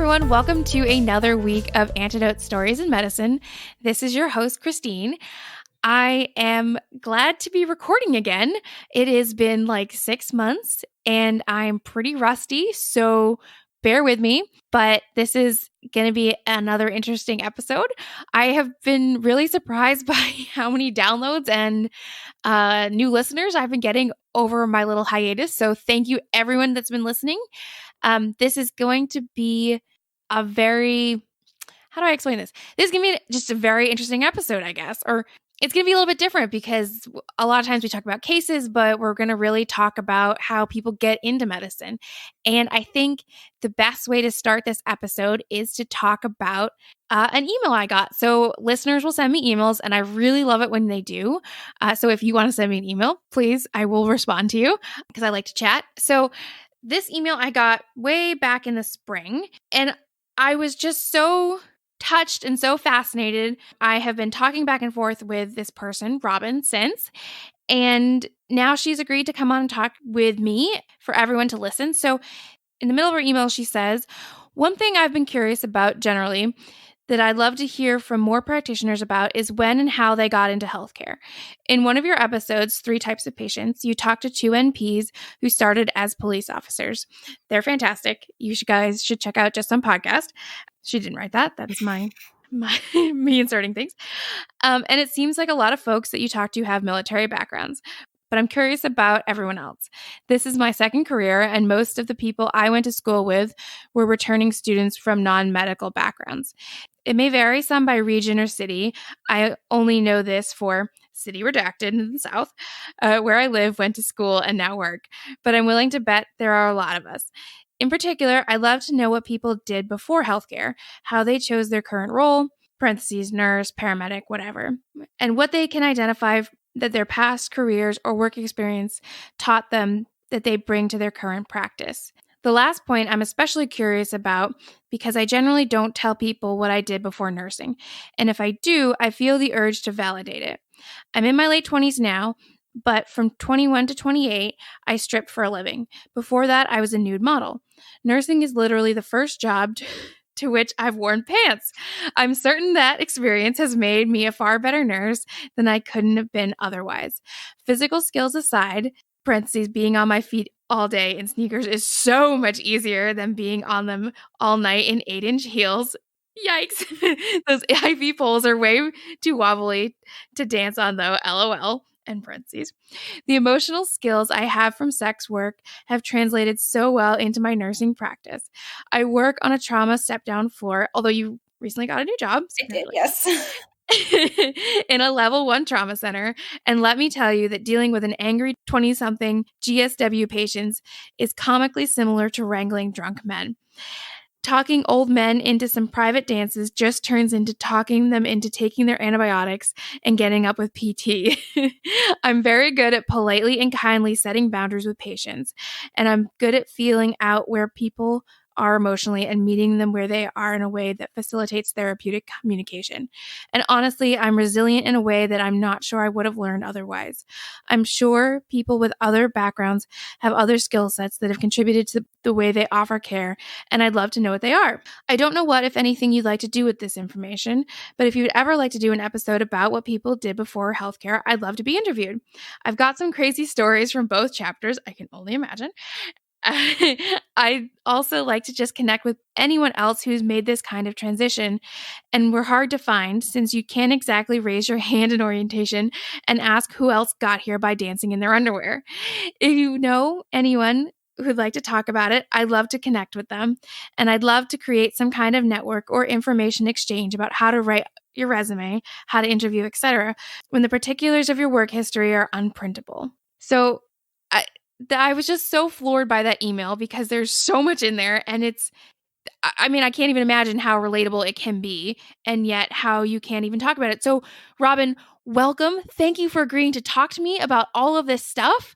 everyone. Welcome to another week of Antidotes, Stories in Medicine. This is your host, Christine. I am glad to be recording again. It has been like 6 months and I'm pretty rusty, so bear with me. But this is going to be another interesting episode. I have been really surprised by how many downloads and new listeners I've been getting over my little hiatus. So thank you, everyone that's been listening. This is going to be a very, how do I explain this? This is going to be just a very interesting episode, I guess, or it's going to be a little bit different because a lot of times we talk about cases, but we're going to really talk about how people get into medicine. And I think the best way to start this episode is to talk about an email I got. So listeners will send me emails and I really love it when they do. So if you want to send me an email, please, I will respond to you because I like to chat. So this email I got way back in the spring and I was just so touched and so fascinated. I have been talking back and forth with this person, Robin, since, and now she's agreed to come on and talk with me for everyone to listen. So in the middle of her email, she says, one thing I've been curious about generally that I'd love to hear from more practitioners about is when and how they got into healthcare. In one of your episodes, 3 Types of Patients, you talked to 2 NPs who started as police officers. They're fantastic. You guys should check out Just Some Podcast. She didn't write that. That's my me inserting things. And it seems like a lot of folks that you talk to have military backgrounds. But I'm curious about everyone else. This is my second career, and most of the people I went to school with were returning students from non-medical backgrounds. It may vary some by region or city. I only know this for City Redacted in the South, where I live, went to school, and now work. But I'm willing to bet there are a lot of us. In particular, I'd love to know what people did before healthcare, how they chose their current role, parentheses, nurse, paramedic, whatever, and what they can identify that their past careers or work experience taught them that they bring to their current practice. The last point I'm especially curious about because I generally don't tell people what I did before nursing. And if I do, I feel the urge to validate it. I'm in my late 20s now, but from 21 to 28, I stripped for a living. Before that, I was a nude model. Nursing is literally the first job to which I've worn pants. I'm certain that experience has made me a far better nurse than I couldn't have been otherwise. Physical skills aside, parentheses, being on my feet all day in sneakers is so much easier than being on them all night in 8-inch heels. Yikes. Those IV poles are way too wobbly to dance on though, LOL. And parentheses. The emotional skills I have from sex work have translated so well into my nursing practice. I work on a trauma step-down floor, although you recently got a new job. I did, yes. In a level 1 trauma center. And let me tell you that dealing with an angry 20-something GSW patients is comically similar to wrangling drunk men. Talking old men into some private dances just turns into talking them into taking their antibiotics and getting up with PT. I'm very good at politely and kindly setting boundaries with patients, and I'm good at feeling out where people are emotionally and meeting them where they are in a way that facilitates therapeutic communication. And honestly, I'm resilient in a way that I'm not sure I would have learned otherwise. I'm sure people with other backgrounds have other skill sets that have contributed to the way they offer care, and I'd love to know what they are. I don't know what, if anything, you'd like to do with this information, but if you'd ever like to do an episode about what people did before healthcare, I'd love to be interviewed. I've got some crazy stories from both chapters, I can only imagine. I also like to just connect with anyone else who's made this kind of transition, and we're hard to find since you can't exactly raise your hand in orientation and ask who else got here by dancing in their underwear. If you know anyone who'd like to talk about it, I'd love to connect with them, and I'd love to create some kind of network or information exchange about how to write your resume, how to interview, etc., when the particulars of your work history are unprintable. So I was just so floored by that email because there's so much in there, and I can't even imagine how relatable it can be, and yet how you can't even talk about it. So, Robin, welcome. Thank you for agreeing to talk to me about all of this stuff.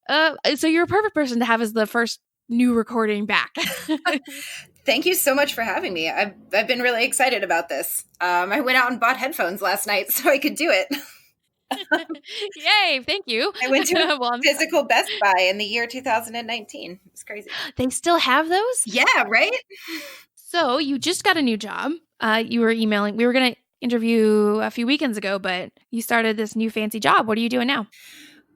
So you're a perfect person to have as the first new recording back. Thank you so much for having me. I've been really excited about this. I went out and bought headphones last night so I could do it. Yay, thank you. I went to a physical Best Buy in the year 2019. It's crazy. They still have those? Yeah, right? So you just got a new job. You were emailing. We were going to interview a few weekends ago, but you started this new fancy job. What are you doing now?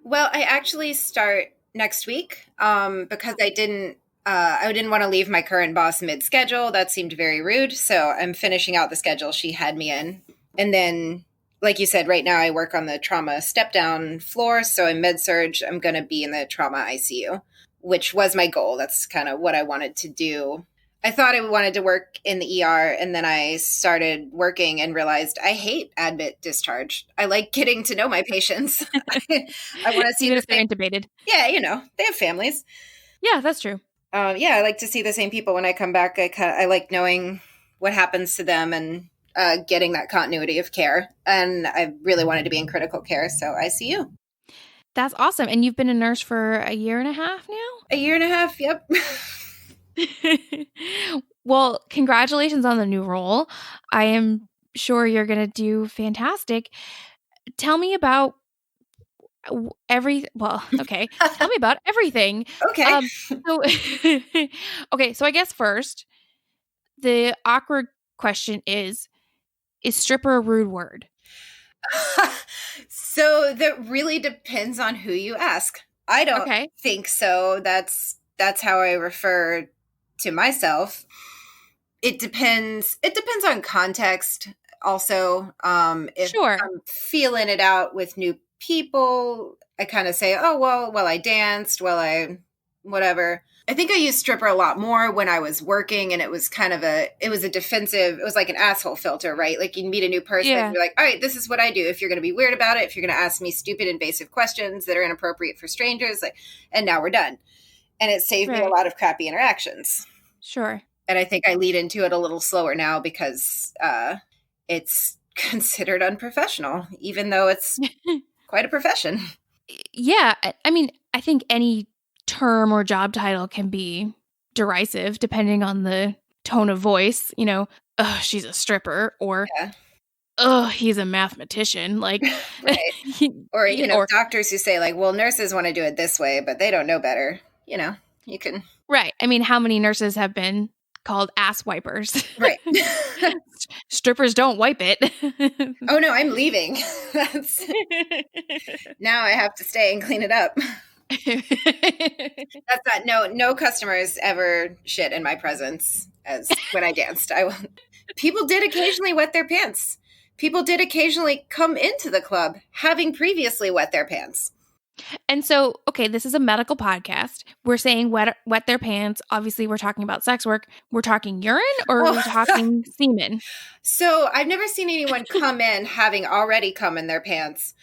Well, I actually start next week because I didn't want to leave my current boss mid-schedule. That seemed very rude. So I'm finishing out the schedule she had me in. And then, like you said, right now I work on the trauma step-down floor. So in MedSurg, I'm going to be in the trauma ICU, which was my goal. That's kind of what I wanted to do. I thought I wanted to work in the ER, and then I started working and realized I hate admit discharge. I like getting to know my patients. I want to see Even the if they're same. intubated. Yeah, they have families. Yeah, that's true. Yeah, I like to see the same people when I come back. I like knowing what happens to them and getting that continuity of care. And I really wanted to be in critical care, so ICU. That's awesome. And you've been a nurse for a year and a half now? A year and a half, yep. Well, congratulations on the new role. I am sure you're going to do fantastic. Tell me about tell me about everything. Okay. So okay, so I guess first, the awkward question is stripper a rude word? So that really depends on who you ask. I don't Okay. think so. That's how I refer to myself. It depends. It depends on context. Also, if Sure. I'm feeling it out with new people, I kind of say, "Oh well, I danced, I whatever." I think I used stripper a lot more when I was working, and it was a defensive. It was like an asshole filter, right? Like you meet a new person, Yeah. you're like, "All right, this is what I do." If you're going to be weird about it, if you're going to ask me stupid, invasive questions that are inappropriate for strangers, like, and now we're done. And it saved me a Right. lot of crappy interactions. Sure. And I think I lead into it a little slower now because it's considered unprofessional, even though it's quite a profession. Yeah. I mean, I think any term or job title can be derisive depending on the tone of voice. Oh, she's a stripper, or Yeah. oh, he's a mathematician. Like, Right. Or, doctors who say, like, well, nurses want to do it this way, but they don't know better. You can. Right. I mean, how many nurses have been called ass wipers? Right. Strippers don't wipe it. Oh, no, I'm leaving. Now I have to stay and clean it up. That's not, no customers ever shit in my presence as when I danced. People did occasionally wet their pants. People did occasionally come into the club having previously wet their pants. And so, okay, this is a medical podcast. We're saying wet their pants. Obviously, we're talking about sex work. We're talking urine, or are we talking semen? So I've never seen anyone come in having already come in their pants.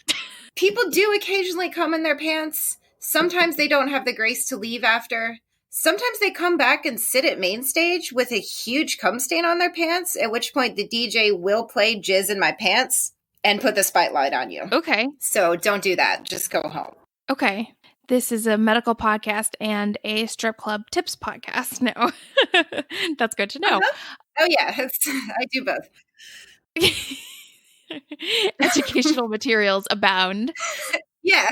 People do occasionally come in their pants. Sometimes they don't have the grace to leave after. Sometimes they come back and sit at main stage with a huge cum stain on their pants, at which point the DJ will play Jizz in My Pants and put the spotlight on you. Okay. So don't do that. Just go home. Okay. This is a medical podcast and a strip club tips podcast. No. That's good to know. Oh, yeah. I do both. Educational materials abound. Yeah.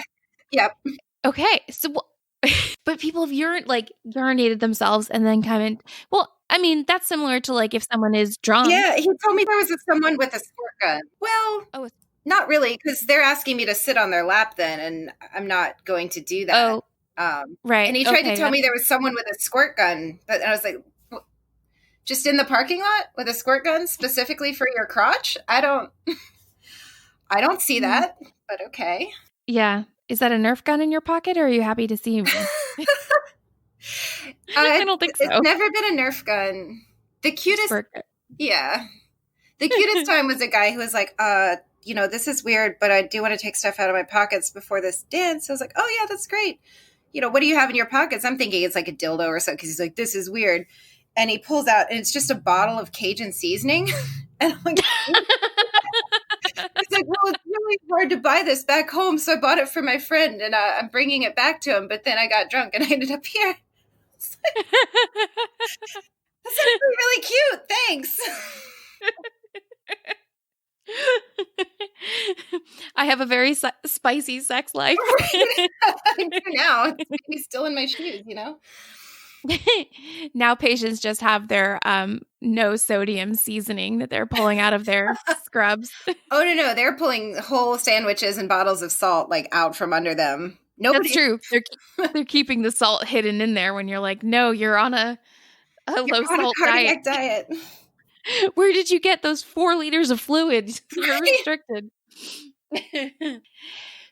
Yep. Okay. So, but people have urinated themselves and then come in. Well, I mean, that's similar to like if someone is drunk. Yeah. He told me there was someone with a squirt gun. Well, not really, because they're asking me to sit on their lap then, and I'm not going to do that. Right. And he tried to tell me there was someone with a squirt gun, but I was like, just in the parking lot with a squirt gun specifically for your crotch? I don't see that, but okay. Yeah. Is that a Nerf gun in your pocket, or are you happy to see me? I don't think so. It's never been a Nerf gun. The cutest, yeah. The cutest time was a guy who was like, this is weird, but I do want to take stuff out of my pockets before this dance. I was like, oh yeah, that's great. What do you have in your pockets? I'm thinking it's like a dildo or something, because he's like, this is weird. And he pulls out, and it's just a bottle of Cajun seasoning. And I'm like, he's like, well, it's really hard to buy this back home, so I bought it for my friend, and I'm bringing it back to him. But then I got drunk, and I ended up here. Like, that's actually really cute. Thanks. I have a very spicy sex life. Right. I do now. It's still in my shoes, Now patients just have their no sodium seasoning that they're pulling out of their scrubs. Oh, no. They're pulling whole sandwiches and bottles of salt like out from under them. That's true. They're keeping the salt hidden in there when you're like, no, you're on a low salt diet. Where did you get those 4 liters of fluid? You're restricted.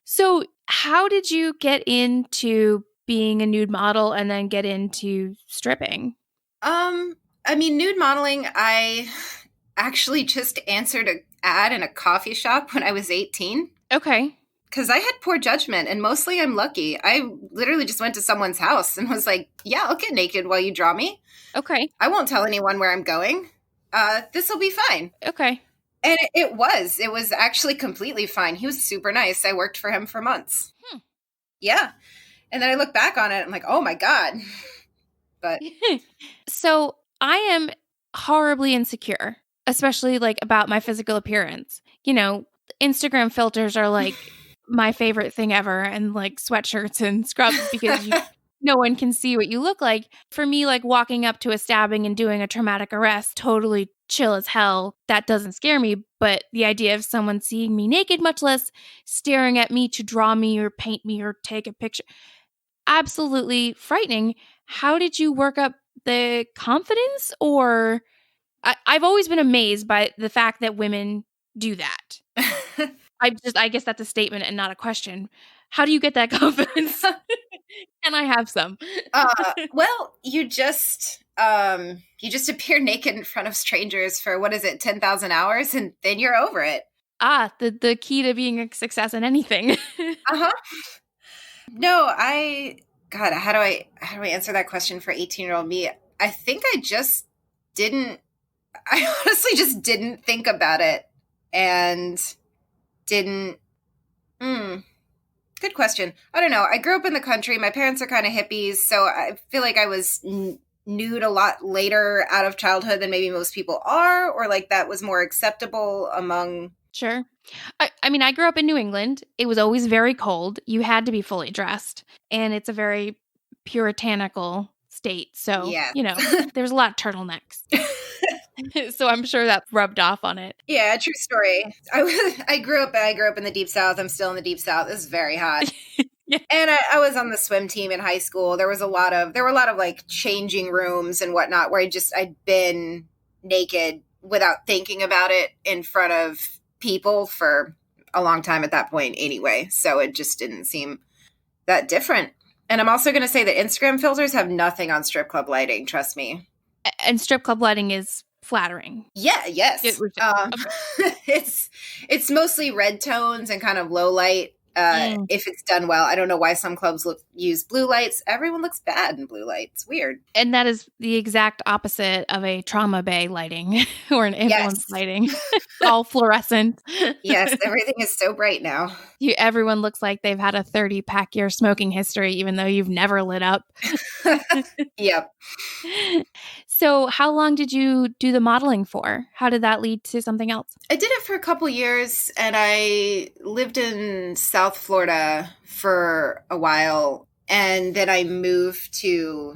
So how did you get into being a nude model and then get into stripping? I mean, nude modeling, I actually just answered an ad in a coffee shop when I was 18. Okay. Because I had poor judgment, and mostly I'm lucky. I literally just went to someone's house and was like, yeah, I'll get naked while you draw me. Okay. I won't tell anyone where I'm going. This will be fine. Okay. And it was actually completely fine. He was super nice. I worked for him for months. Yeah. And then I look back on it, I'm like, oh my God. But so I am horribly insecure, especially like about my physical appearance. You know, Instagram filters are like my favorite thing ever, and like sweatshirts and scrubs because no one can see what you look like. For me, like walking up to a stabbing and doing a traumatic arrest, totally chill as hell. That doesn't scare me, but the idea of someone seeing me naked, much less staring at me to draw me or paint me or take a picture, absolutely frightening. How did you work up the confidence? Or I've always been amazed by the fact that women do that. I guess that's a statement and not a question. How do you get that confidence? Can I have some? Well, you just appear naked in front of strangers for, 10,000 hours, and then you're over it. The key to being a success in anything. No, God, how do I answer that question for 18-year-old me? I think I honestly just didn't think about it and didn't. Good question. I don't know. I grew up in the country. My parents are kind of hippies, so I feel like I was nude a lot later out of childhood than maybe most people are, or like that was more acceptable among. Sure. I mean, I grew up in New England. It was always very cold. You had to be fully dressed, and it's a very puritanical state. So, yeah. You know, there's a lot of turtlenecks. So I'm sure that rubbed off on it. Yeah, true story. I grew up in the Deep South. I'm still in the Deep South. It's very hot. Yeah. And I was on the swim team in high school. There were a lot of like changing rooms and whatnot where I'd been naked without thinking about it in front of people for a long time at that point anyway. So it just didn't seem that different. And I'm also going to say that Instagram filters have nothing on strip club lighting. Trust me. And strip club lighting is flattering. Yeah. Yes. It's mostly red tones and kind of low light. If it's done well. I don't know why some clubs use blue lights. Everyone looks bad in blue lights. Weird. And that is the exact opposite of a trauma bay lighting or an ambulance lighting. All fluorescent. Yes, everything is so bright now. Everyone looks like they've had a 30-pack year smoking history, even though you've never lit up. Yep. So how long did you do the modeling for? How did that lead to something else? I did it for a couple years, and I lived in South Florida for a while, and then I moved to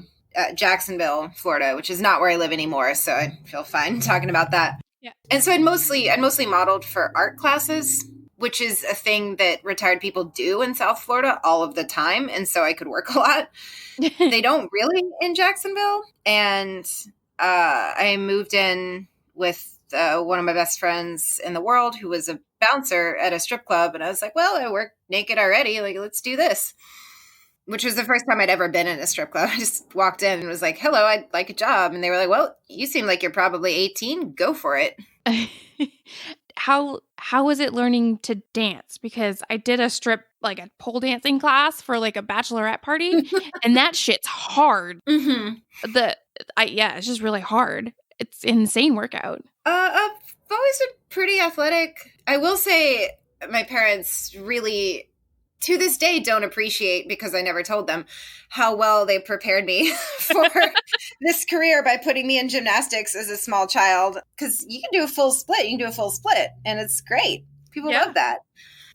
Jacksonville, Florida, which is not where I live anymore, so I feel fine talking about that. Yeah. And so I'd mostly modeled for art classes, which is a thing that retired people do in South Florida all of the time, and so I could work a lot. They don't really in Jacksonville, and I moved in with one of my best friends in the world who was a bouncer at a strip club, and I was like, well, I work naked already, like, let's do this. Which was the first time I'd ever been in a strip club. I just walked in and was like, hello, I'd like a job. And they were like, well, you seem like you're probably 18. Go for it. How was it learning to dance? Because I did a pole dancing class for like a bachelorette party, and that shit's hard. Mm-hmm. It's just really hard. It's an insane workout. I've always been pretty athletic. I will say my parents really, to this day, don't appreciate, because I never told them, how well they prepared me for this career by putting me in gymnastics as a small child. Because you can do a full split. And it's great. People love that.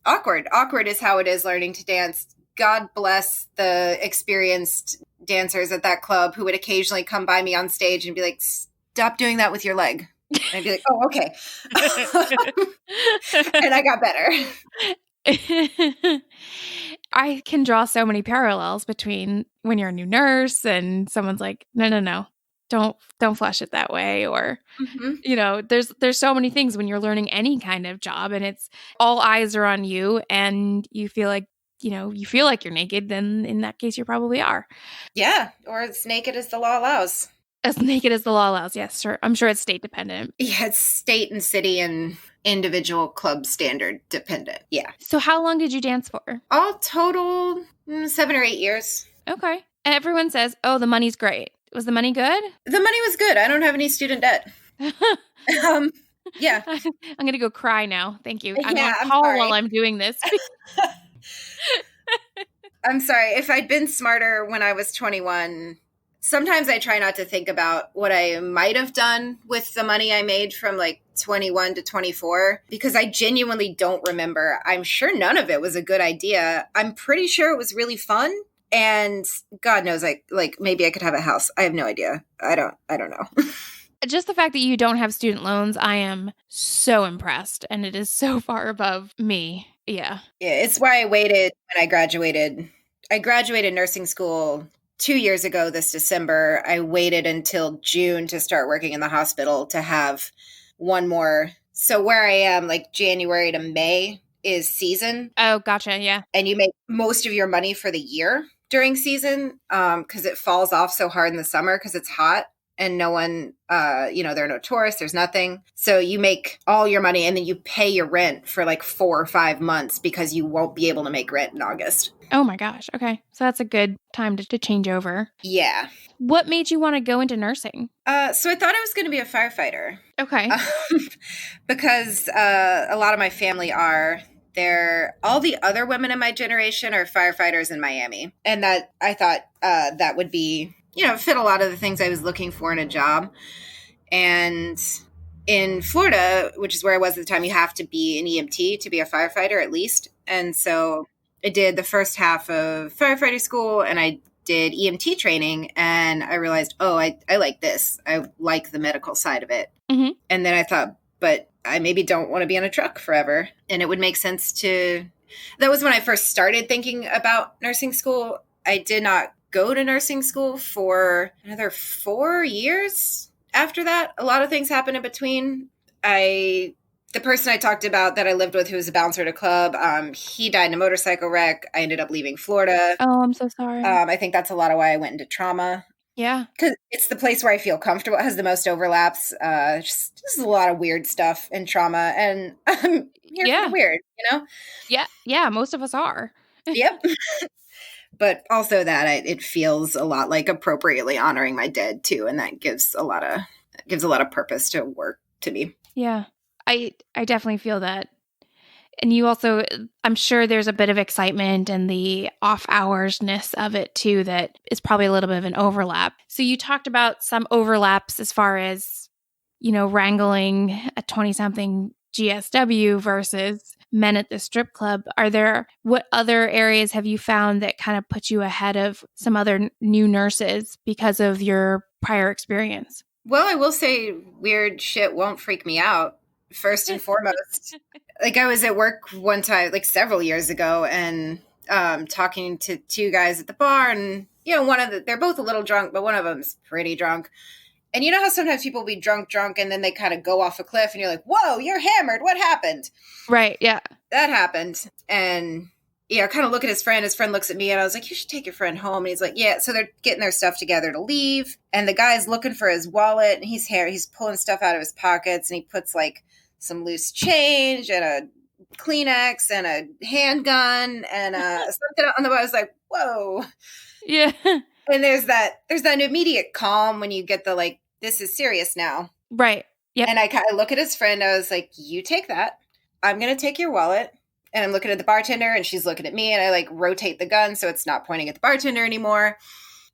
Awkward is how it is learning to dance. God bless the experienced dancers at that club who would occasionally come by me on stage and be like, stop doing that with your leg. And I'd be like, oh, okay. And I got better. I can draw so many parallels between when you're a new nurse and someone's like, no, don't flush it that way. Or, there's so many things when you're learning any kind of job and it's all eyes are on you and you feel like, you're naked, then in that case, you probably are. Yeah. Or as naked as the law allows. As naked as the law allows. Yes, sure. I'm sure it's state dependent. Yeah, it's state and city and individual club standard dependent. Yeah. So how long did you dance for? All total 7 or 8 years. Okay. And everyone says, oh, the money's great. Was the money good? The money was good. I don't have any student debt. Yeah. I'm going to go cry now. Thank you. I'm on call while I'm doing this. I'm sorry. If I'd been smarter when I was 21, sometimes I try not to think about what I might have done with the money I made from like 21 to 24, because I genuinely don't remember. I'm sure none of it was a good idea. I'm pretty sure it was really fun. And God knows, like maybe I could have a house. I have no idea. I don't know. Just the fact that you don't have student loans, I am so impressed. And it is so far above me. Yeah. Yeah, it's why I waited when I graduated. I graduated nursing school 2 years ago this December. I waited until June to start working in the hospital to have one more. So where I am, like January to May is season. Oh, gotcha. Yeah. And you make most of your money for the year during season because it falls off so hard in the summer because it's hot. And no one, there are no tourists, there's nothing. So you make all your money and then you pay your rent for like 4 or 5 months because you won't be able to make rent in August. Oh my gosh. Okay. So that's a good time to change over. Yeah. What made you want to go into nursing? So I thought I was going to be a firefighter. Okay. Because a lot of my family are. All the other women in my generation are firefighters in Miami. And that I thought that would be, fit a lot of the things I was looking for in a job. And in Florida, which is where I was at the time, you have to be an EMT to be a firefighter at least. And so I did the first half of firefighting school and I did EMT training and I realized, I like this. I like the medical side of it. Mm-hmm. And then I thought, but I maybe don't want to be on a truck forever. And it would make sense that was when I first started thinking about nursing school. I did not go to nursing school for another 4 years after that. A lot of things happened in between. The person I talked about that I lived with who was a bouncer at a club, he died in a motorcycle wreck. I ended up leaving Florida. Oh, I'm so sorry. I think that's a lot of why I went into trauma. Yeah. Because it's the place where I feel comfortable. It has the most overlaps. Just a lot of weird stuff in trauma. And you're kind of weird, Yeah. Yeah. Most of us are. Yep. But also that it feels a lot like appropriately honoring my dead too. And that gives a lot of purpose to work to me. Yeah. I definitely feel that. And you also, I'm sure there's a bit of excitement and the off hoursness of it too that is probably a little bit of an overlap. So you talked about some overlaps as far as, wrangling a 20-something GSW versus men at the strip club. What other areas have you found that kind of put you ahead of some other new nurses because of your prior experience? Well, I will say weird shit won't freak me out. First and foremost, like I was at work one time, like several years ago, and talking to 2 guys at the bar, and they're both a little drunk, but one of them's pretty drunk. And you know how sometimes people will be drunk, and then they kind of go off a cliff, and you're like, "Whoa, you're hammered! What happened?" Right? Yeah, that happened, and I kind of look at his friend. His friend looks at me, and I was like, "You should take your friend home." And he's like, "Yeah." So they're getting their stuff together to leave, and the guy's looking for his wallet, and he's pulling stuff out of his pockets, and he puts like some loose change and a Kleenex and a handgun and something on the bottom. I was like, whoa. Yeah. And there's that immediate calm when you get the like, this is serious now. Right. Yeah. And I kind of look at his friend. I was like, you take that. I'm going to take your wallet. And I'm looking at the bartender and she's looking at me and I like rotate the gun so it's not pointing at the bartender anymore.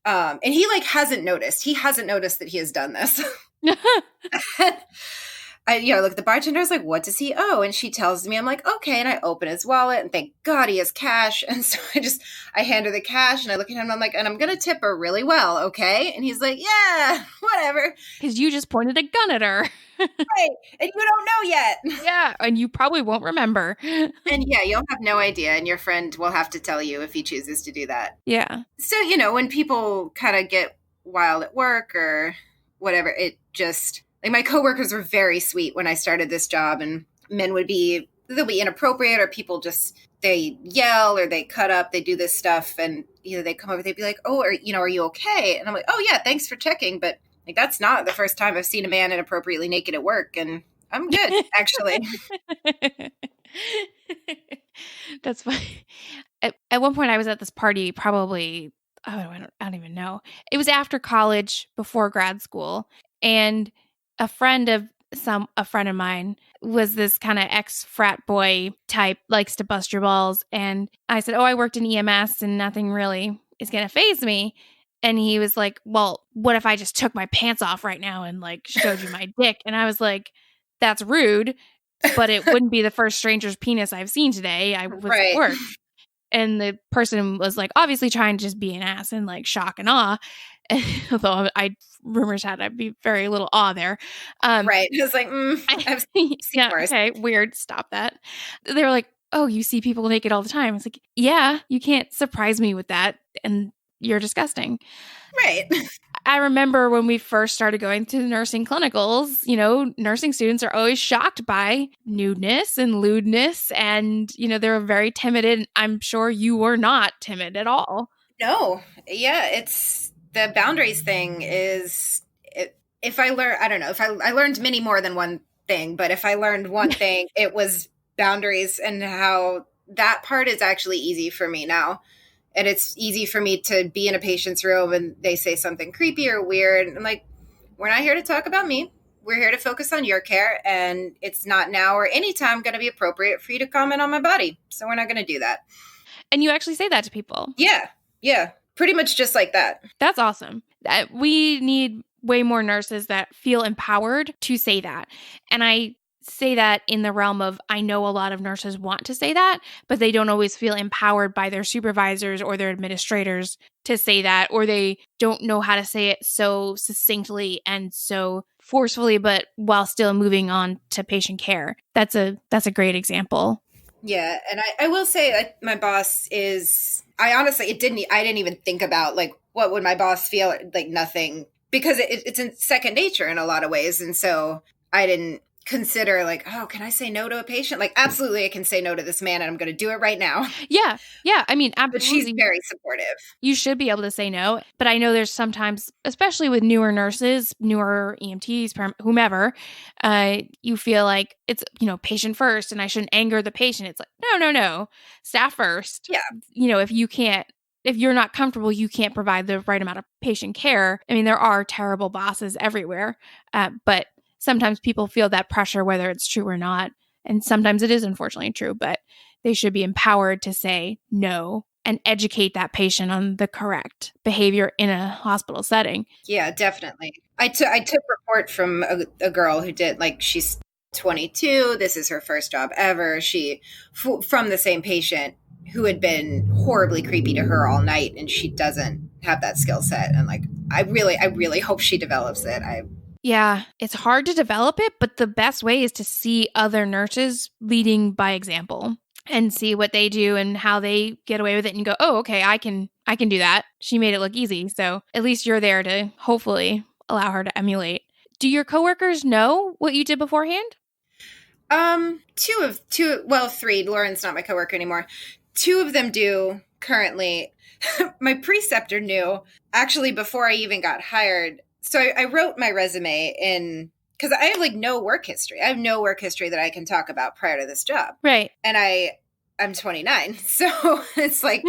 And he like hasn't noticed. He hasn't noticed that he has done this. look, the bartender's like, what does he owe? And she tells me, I'm like, okay. And I open his wallet and thank God he has cash. And so I hand her the cash and I look at him and I'm like, and I'm going to tip her really well. Okay. And he's like, yeah, whatever. Because you just pointed a gun at her. Right. And you don't know yet. Yeah. And you probably won't remember. And yeah, you'll have no idea. And your friend will have to tell you if he chooses to do that. Yeah. So, when people kind of get wild at work or whatever, it just, like, my coworkers were very sweet when I started this job, and men they'll be inappropriate, or people just, they yell or they cut up, they do this stuff, and they come over, they'd be like, oh, are you okay? And I'm like, oh yeah, thanks for checking, but like, that's not the first time I've seen a man inappropriately naked at work, and I'm good, actually. That's funny. At one point I was at this party, probably, I don't even know. It was after college, before grad school, and a friend of mine was this kind of ex-frat boy type, likes to bust your balls. And I said, oh, I worked in EMS and nothing really is going to faze me. And he was like, well, what if I just took my pants off right now and like showed you my dick? And I was like, that's rude, but it wouldn't be the first stranger's penis I've seen today. I was at work. And the person was like, obviously trying to just be an ass and like shock and awe. Although rumors had I'd be very little awe there. Right. It was like, I've seen worse. Okay, weird. Stop that. They were like, oh, you see people naked all the time. It's like, yeah, you can't surprise me with that. And you're disgusting. Right. I remember when we first started going to nursing clinicals, nursing students are always shocked by nudeness and lewdness. And, they're very timid. And I'm sure you were not timid at all. No. Yeah. It's the boundaries thing is, if I learn, I don't know, if I learned many more than one thing, but if I learned one thing, it was boundaries, and how that part is actually easy for me now. And it's easy for me to be in a patient's room and they say something creepy or weird. I'm like, we're not here to talk about me. We're here to focus on your care. And it's not now or anytime going to be appropriate for you to comment on my body. So we're not going to do that. And you actually say that to people. Yeah. Yeah. Pretty much just like that. That's awesome. We need way more nurses that feel empowered to say that. And I say that in the realm of, I know a lot of nurses want to say that, but they don't always feel empowered by their supervisors or their administrators to say that, or they don't know how to say it so succinctly and so forcefully, but while still moving on to patient care. That's a great example. Yeah. And I will say that my boss is, I didn't even think about like, what would my boss feel? Like nothing, because it's in second nature in a lot of ways. And so I didn't consider like, oh, can I say no to a patient? Like, absolutely, I can say no to this man, and I'm going to do it right now. Yeah. I mean, absolutely. But she's very supportive. You should be able to say no. But I know there's sometimes, especially with newer nurses, newer EMTs, whomever, you feel like it's, patient first, and I shouldn't anger the patient. It's like, no, staff first. Yeah. If you're not comfortable, you can't provide the right amount of patient care. I mean, there are terrible bosses everywhere, but sometimes people feel that pressure, whether it's true or not. And sometimes it is unfortunately true, but they should be empowered to say no and educate that patient on the correct behavior in a hospital setting. Yeah, definitely. I took report from a girl who did, like, she's 22. This is her first job ever. From the same patient who had been horribly creepy to her all night, and she doesn't have that skill set. And like, I really hope she develops it. Yeah, it's hard to develop it, but the best way is to see other nurses leading by example and see what they do and how they get away with it and go, oh, okay, I can do that. She made it look easy. So at least you're there to hopefully allow her to emulate. Do your coworkers know what you did beforehand? Three. Lauren's not my coworker anymore. Two of them do currently. My preceptor knew actually before I even got hired. So I wrote my resume in, because I have like no work history. I have no work history that I can talk about prior to this job. Right. And I'm 29. So it's like,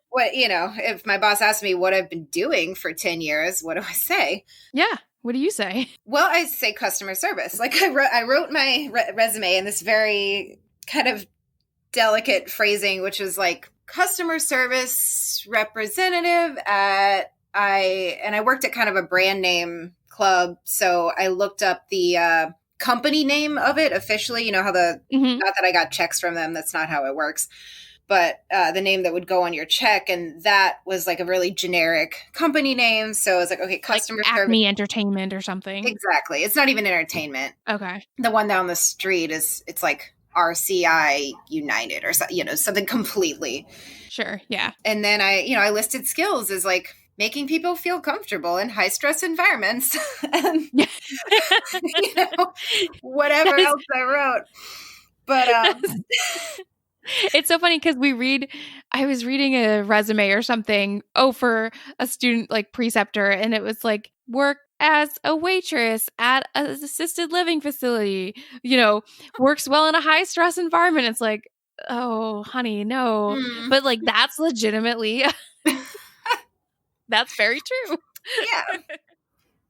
what, if my boss asks me what I've been doing for 10 years, what do I say? Yeah. What do you say? Well, I say customer service. Like I wrote my resume in this very kind of delicate phrasing, which was like customer service representative I worked at kind of a brand name club. So I looked up the company name of it officially. You know how not that I got checks from them. That's not how it works. But the name that would go on your check, and that was like a really generic company name. So it was like, okay, customer like service. Acme Entertainment or something. Exactly. It's not even entertainment. Okay. The one down the street it's like RCI United or something completely. Sure. Yeah. And then I listed skills as like making people feel comfortable in high stress environments and whatever else I wrote. But it's so funny because I was reading a resume or something, for a student like preceptor, and it was like work as a waitress at an assisted living facility, works well in a high stress environment. It's like, oh, honey, no. But like, that's legitimately, that's very true. Yeah.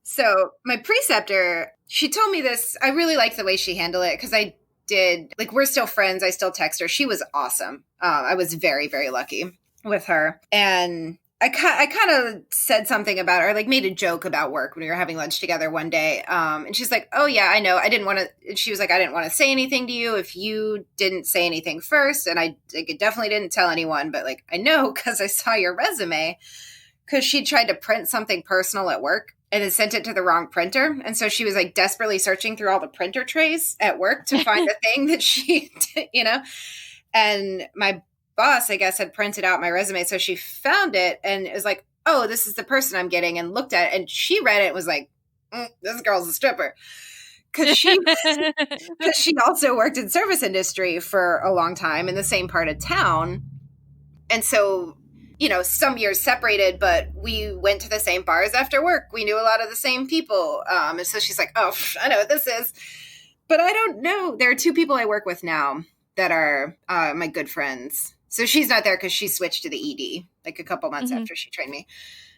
So my preceptor, she told me this. I really like the way she handled it because I did, like, we're still friends. I still text her. She was awesome. I was very, very lucky with her. And I kind of said something about her, like made a joke about work when we were having lunch together one day. And she's like, oh yeah, I know. I didn't want to, she was like, I didn't want to say anything to you if you didn't say anything first. And I definitely didn't tell anyone, but like, I know because I saw your resume, because she tried to print something personal at work and then sent it to the wrong printer. And so she was like desperately searching through all the printer trays at work to find a thing that she, and my boss, I guess, had printed out my resume. So she found it and it was like, oh, this is the person I'm getting, and looked at it, and she read it and was like, this girl's a stripper. Because she also worked in service industry for a long time in the same part of town. And so, some years separated, but we went to the same bars after work. We knew a lot of the same people. And so she's like, oh, I know what this is. But I don't know. There are two people I work with now that are my good friends. So she's not there because she switched to the ED like a couple months after she trained me,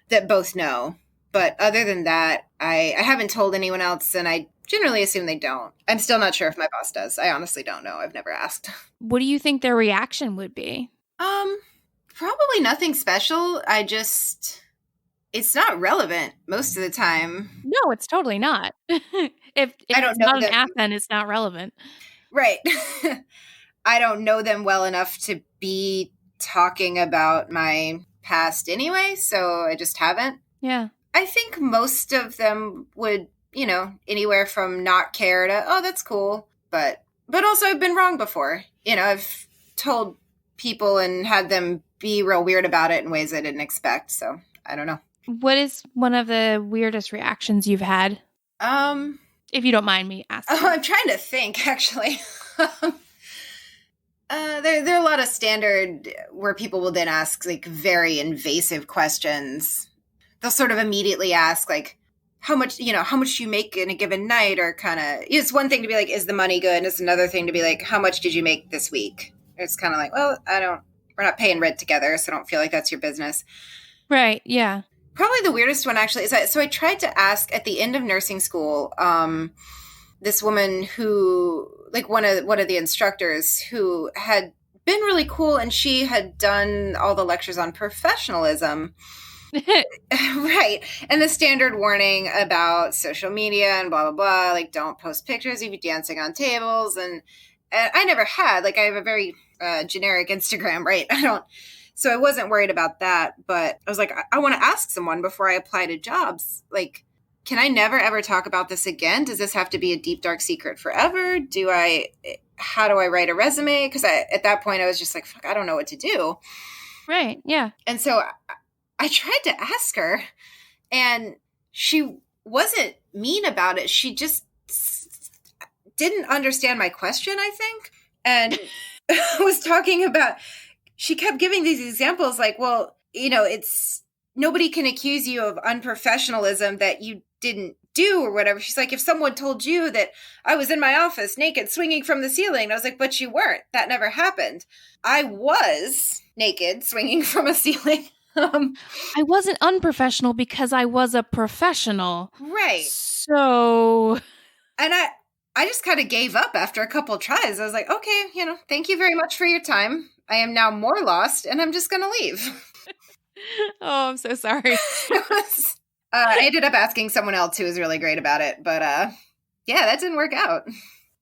that both know. But other than that, I haven't told anyone else, and I generally assume they don't. I'm still not sure if my boss does. I honestly don't know. I've never asked. What do you think their reaction would be? Probably nothing special. It's not relevant most of the time. No, it's totally not. if I don't it's know not them. An app, then it's not relevant. Right. I don't know them well enough to be talking about my past anyway, so I just haven't. Yeah. I think most of them would, anywhere from not care to, oh, that's cool. But also I've been wrong before. I've told people and had them be real weird about it in ways I didn't expect. So I don't know. What is one of the weirdest reactions you've had? If you don't mind me asking. I'm trying to think, actually. There are a lot of standard where people will then ask like very invasive questions. They'll sort of immediately ask like, how much do you make in a given night? Or kind of, it's one thing to be like, is the money good? And it's another thing to be like, how much did you make this week? It's kind of like, well, we're not paying rent together, so I don't feel like that's your business. Right. Yeah. Probably the weirdest one actually is that, so I tried to ask at the end of nursing school, this woman who, like one of the instructors who had been really cool, and she had done all the lectures on professionalism. Right. And the standard warning about social media and blah, blah, blah, like don't post pictures of you dancing on tables. And I never had, like, I have a very generic Instagram, right? So I wasn't worried about that, but I was like, I want to ask someone before I apply to jobs. Like, can I never ever talk about this again? Does this have to be a deep, dark secret forever? How do I write a resume? Because at that point I was just like, fuck, I don't know what to do. Right. Yeah. And so I tried to ask her, and she wasn't mean about it. She just didn't understand my question, I think. And was talking about, she kept giving these examples like, well, it's, nobody can accuse you of unprofessionalism that you didn't do or whatever. She's like, if someone told you that I was in my office naked swinging from the ceiling, I was like, but you weren't. That never happened. I was naked swinging from a ceiling. I wasn't unprofessional because I was a professional. Right. So. And I just kind of gave up after a couple of tries. I was like, okay, thank you very much for your time. I am now more lost, and I'm just going to leave. Oh, I'm so sorry. I ended up asking someone else who was really great about it, but Yeah, that didn't work out.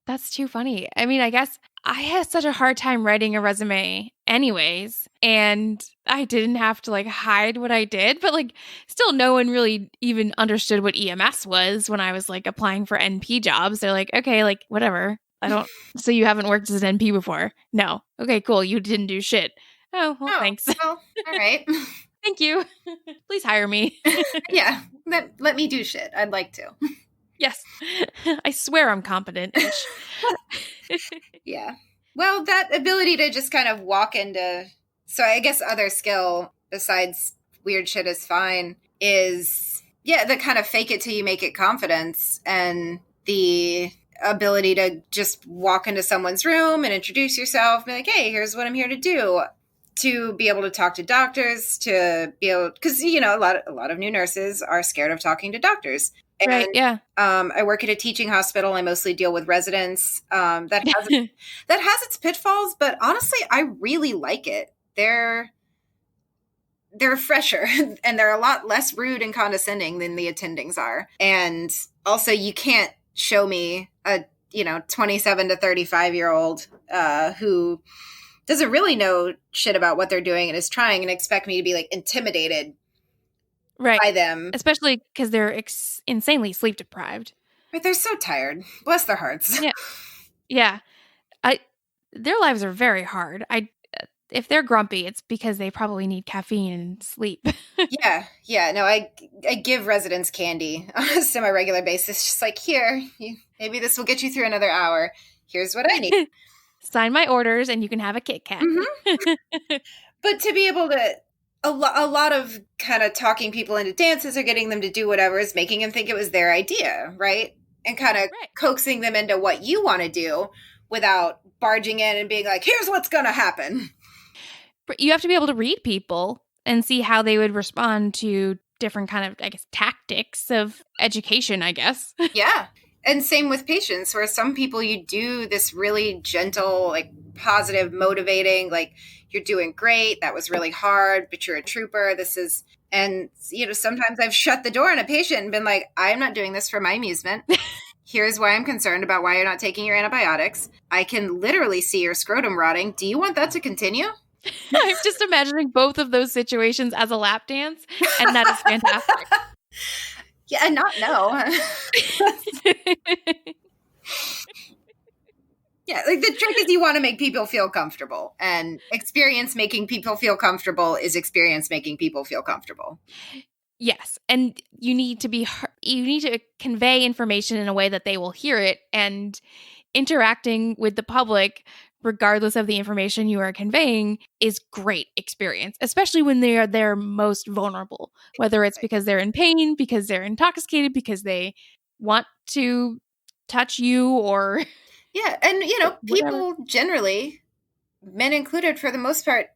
That's too funny. I mean, I guess I had such a hard time writing a resume anyways, and I didn't have to like hide what I did, but like still no one really even understood what EMS was when I was like applying for NP jobs. They're like, "Okay, like whatever. I don't so you haven't worked as an NP before?" No. Okay, cool. You didn't do shit. Oh, well, Oh, thanks. well, all right. Thank you. Please hire me. Yeah, let me do shit. I'd like to. Yes. I swear I'm competent. Yeah. Well, that ability to just kind of walk into, so I guess other skill besides weird shit is fine is, yeah, the kind of fake it till you make it confidence, and the ability to just walk into someone's room and introduce yourself, be like, hey, here's what I'm here to do. To be able to talk to doctors, to be able, because a lot of new nurses are scared of talking to doctors. And, right. Yeah. I work at a teaching hospital. I mostly deal with residents. That has its pitfalls, but honestly, I really like it. They're fresher and they're a lot less rude and condescending than the attendings are. And also, you can't show me a 27 to 35-year-old who doesn't really know shit about what they're doing and is trying and expect me to be like intimidated by them. Especially because they're insanely sleep deprived. But they're so tired. Bless their hearts. Yeah. Yeah. Their lives are very hard. If they're grumpy, it's because they probably need caffeine and sleep. Yeah. No, I give residents candy on a semi-regular basis. Just like, here, maybe this will get you through another hour. Here's what I need. Sign my orders and you can have a Kit Kat. Mm-hmm. But to be able to, a lot of kind of talking people into dances or getting them to do whatever is making them think it was their idea, right? And kind of coaxing them into what you want to do without barging in and being like, here's what's going to happen. But you have to be able to read people and see how they would respond to different kind of, I guess, tactics of education, I guess. Yeah. And same with patients, where some people you do this really gentle, like positive, motivating, like you're doing great. That was really hard, but you're a trooper. And sometimes I've shut the door on a patient and been like, I'm not doing this for my amusement. Here's why I'm concerned about why you're not taking your antibiotics. I can literally see your scrotum rotting. Do you want that to continue? I'm just imagining both of those situations as a lap dance, and that is fantastic. Yeah, no. Yeah, like the trick is you want to make people feel comfortable, and experience making people feel comfortable is experience making people feel comfortable. Yes, and you need to convey information in a way that they will hear it, and interacting with the public regardless of the information you are conveying is great experience, especially when they are their most vulnerable, whether it's because they're in pain, because they're intoxicated, because they want to touch you or... Yeah, and, people generally, men included for the most part,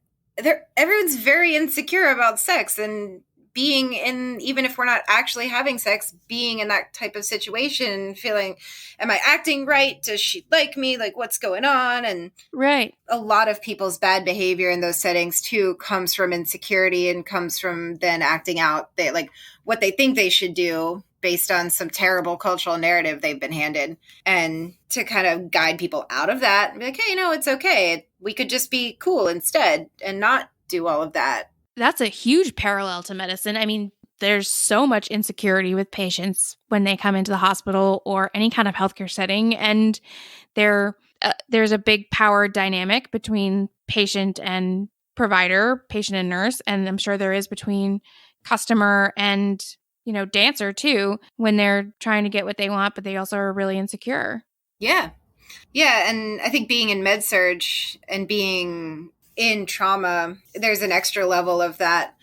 everyone's very insecure about sex, and being in, even if we're not actually having sex, being in that type of situation, feeling, am I acting right? Does she like me? Like, what's going on? And a lot of people's bad behavior in those settings too comes from insecurity and comes from then acting out what they think they should do based on some terrible cultural narrative they've been handed, and to kind of guide people out of that and be like, hey, it's okay. We could just be cool instead and not do all of that. That's a huge parallel to medicine. I mean, there's so much insecurity with patients when they come into the hospital or any kind of healthcare setting. And there's a big power dynamic between patient and provider, patient and nurse. And I'm sure there is between customer and, dancer too, when they're trying to get what they want, but they also are really insecure. Yeah. Yeah. And I think being in MedSurg and being in trauma, there's an extra level of that.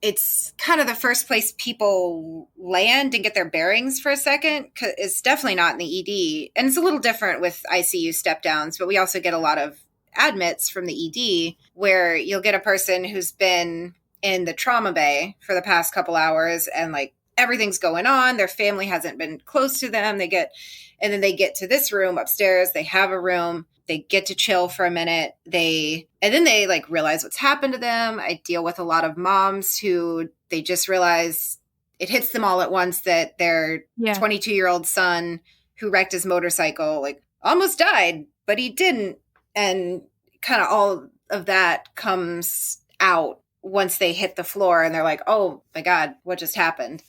It's kind of the first place people land and get their bearings for a second. It's definitely not in the ED. And it's a little different with ICU step downs, but we also get a lot of admits from the ED where you'll get a person who's been in the trauma bay for the past couple hours and like everything's going on. Their family hasn't been close to them. And then they get to this room upstairs. They have a room. They get to chill for a minute. And then they like realize what's happened to them. I deal with a lot of moms who they just realize it hits them all at once that their 22-year-old son, who wrecked his motorcycle, like almost died, but he didn't. And kind of all of that comes out once they hit the floor and they're like, oh my God, what just happened?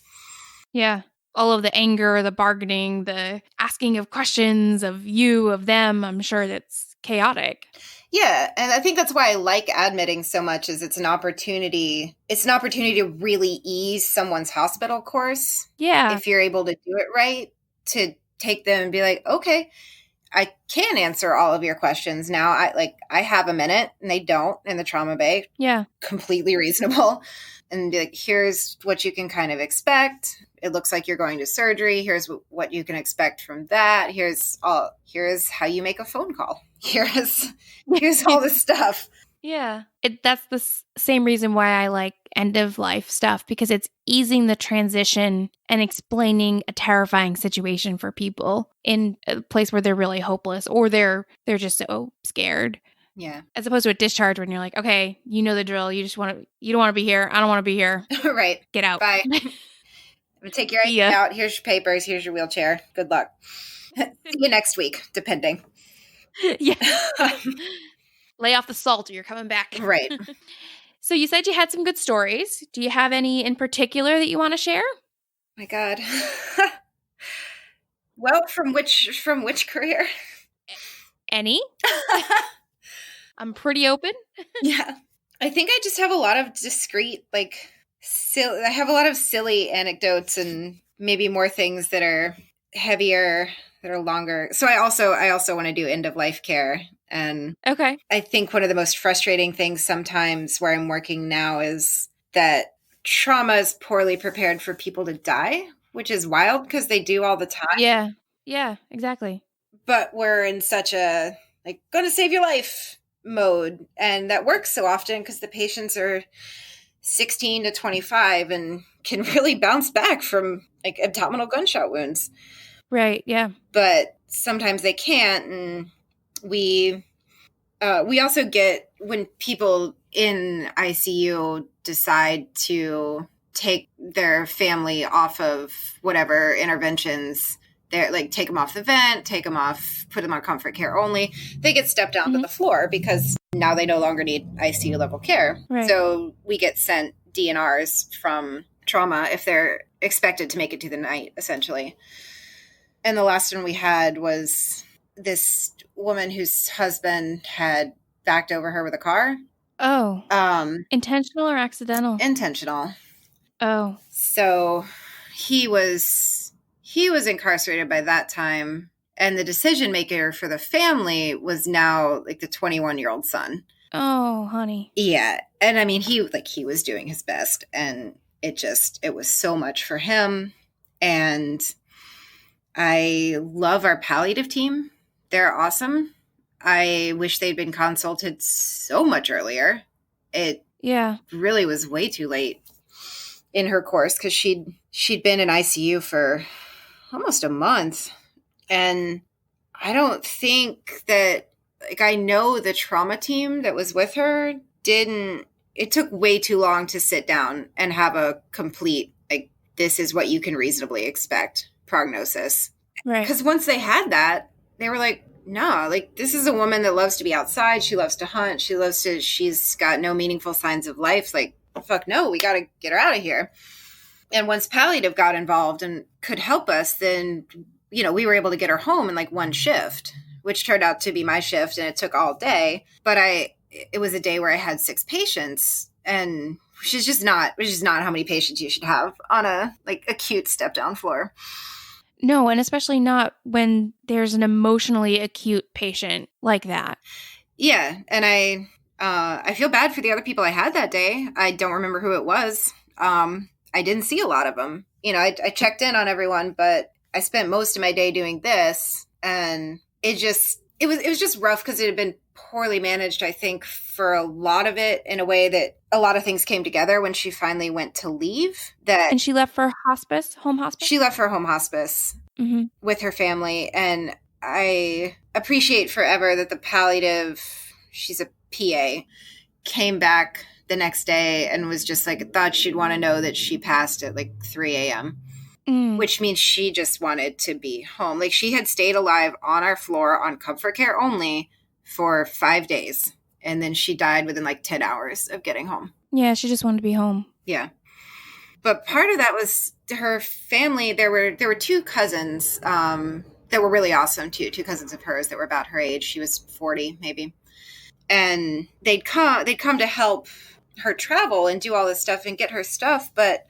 Yeah. All of the anger, the bargaining, the asking of questions of you, of them, I'm sure that's chaotic. Yeah, and I think that's why I like admitting so much is it's an opportunity to really ease someone's hospital course. Yeah. If you're able to do it right, to take them and be like, okay, I can answer all of your questions now. I have a minute, and they don't in the trauma bay. Yeah. Completely reasonable. And be like, here's what you can kind of expect. It looks like you're going to surgery. Here's what you can expect from that. Here's how you make a phone call. Here's all this stuff. Yeah. That's the same reason why I like end of life stuff, because it's easing the transition and explaining a terrifying situation for people in a place where they're really hopeless or they're just so scared. Yeah. As opposed to a discharge when you're like, okay, you know the drill. You don't want to be here. I don't want to be here. Right. Get out. Bye. I'm going to take your ID out. Here's your papers. Here's your wheelchair. Good luck. See you next week, depending. Yeah. Lay off the salt or you're coming back. Right. So you said you had some good stories. Do you have any in particular that you want to share? My God. Well, from which career? Any? I'm pretty open. Yeah. I think I just have a lot of discrete, I have a lot of silly anecdotes and maybe more things that are heavier, that are longer. So I also want to do end of life care. And okay. I think one of the most frustrating things sometimes where I'm working now is that trauma is poorly prepared for people to die, which is wild because they do all the time. Yeah. Yeah, exactly. But we're in such a gonna save your life mode. And that works so often because the patients are 16 to 25 and can really bounce back from abdominal gunshot wounds. Right. Yeah. But sometimes they can't. And we also get when people in ICU decide to take their family off of whatever interventions, they're take them off the vent, take them off, put them on comfort care only. They get stepped down to the floor because now they no longer need ICU level care. Right. So we get sent DNRs from trauma if they're expected to make it to the night, essentially. And the last one we had was this woman whose husband had backed over her with a car. Oh. Intentional or accidental? Intentional. Oh. So he was incarcerated by that time, and the decision maker for the family was now the 21-year-old son. Oh, honey. Yeah. And I mean, he was doing his best, and it was so much for him. And I love our palliative team. They're awesome. I wish they'd been consulted so much earlier. It really was way too late in her course because she'd been in ICU for almost a month. And I don't think that, I know the trauma team that was with her it took way too long to sit down and have a complete, this is what you can reasonably expect prognosis. Right. Because once they had that, they were like, no, this is a woman that loves to be outside. She loves to hunt. She's got no meaningful signs of life. Fuck no, we got to get her out of here. And once palliative got involved and could help us, then, we were able to get her home in one shift, which turned out to be my shift, and it took all day. But it was a day where I had 6 patients, and which is just not how many patients you should have on a acute step down floor. No, and especially not when there's an emotionally acute patient like that. Yeah, and I feel bad for the other people I had that day. I don't remember who it was. I didn't see a lot of them. I checked in on everyone, but I spent most of my day doing this, and it was just rough because it had been poorly managed, I think, for a lot of it, in a way that a lot of things came together when she finally went to leave. And she left for home hospice? She left for home hospice with her family. And I appreciate forever that the palliative, she's a PA, came back the next day and was just thought she'd want to know that she passed at 3 a.m. which means she just wanted to be home. Like, she had stayed alive on our floor on comfort care only for 5 days. And then she died within like 10 hours of getting home. Yeah, she just wanted to be home. Yeah. But part of that was her family. There were 2 cousins that were really awesome too. 2 cousins of hers that were about her age. She was 40 maybe. And they'd come to help her travel and do all this stuff and get her stuff. But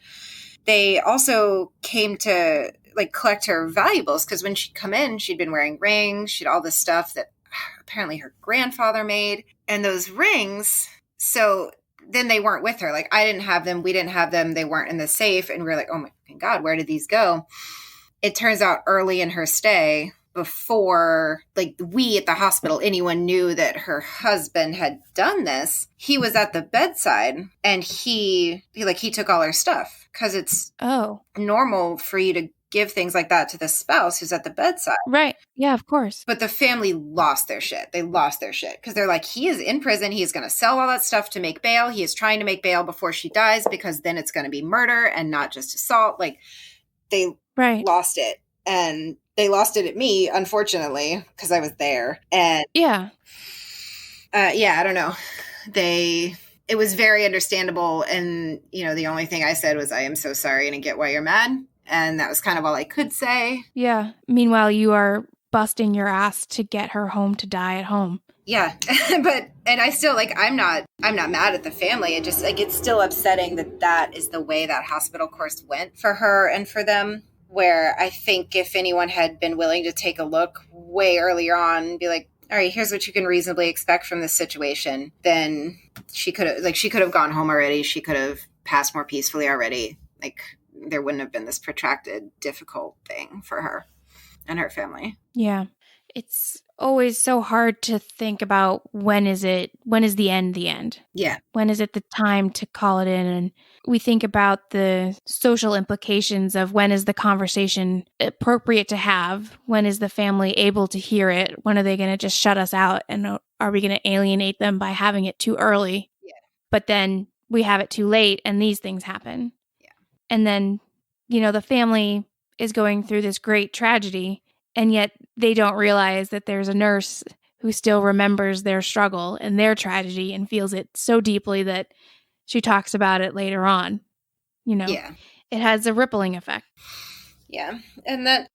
they also came to like collect her valuables, because when she'd come in, she'd been wearing rings. She'd all this stuff that apparently her grandfather made. And those rings, so then they weren't with her. Like, I didn't have them. We didn't have them. They weren't in the safe. And we were like, oh my God, where did these go? It turns out early in her stay, before like we at the hospital, anyone knew that her husband had done this, he was at the bedside and he took all her stuff, because it's normal for you to give things like that to the spouse who's at the bedside. Right. Yeah, of course. But the family lost their shit. They lost their shit because they're like, he is in prison. He is going to sell all that stuff to make bail. He is trying to make bail before she dies, because then it's going to be murder and not just assault. Like, they lost it. And they lost it at me, unfortunately, because I was there. And I don't know. It was very understandable. And, the only thing I said was, I am so sorry and I get why you're mad. And that was kind of all I could say. Yeah. Meanwhile, you are busting your ass to get her home to die at home. Yeah. And I still, I'm not mad at the family. It just, it's still upsetting that is the way that hospital course went for her and for them. Where I think if anyone had been willing to take a look way earlier on and be like, all right, here's what you can reasonably expect from this situation, then she could have gone home already. She could have passed more peacefully already. Like, there wouldn't have been this protracted, difficult thing for her and her family. Yeah. It's always so hard to think about when is the end? Yeah. When is it the time to call it in? And we think about the social implications of when is the conversation appropriate to have? When is the family able to hear it? When are they going to just shut us out? And are we going to alienate them by having it too early? Yeah. But then we have it too late and these things happen. Yeah. And then, the family is going through this great tragedy, and yet they don't realize that there's a nurse who still remembers their struggle and their tragedy and feels it so deeply that she talks about it later on. Yeah. It has a rippling effect. Yeah. And that,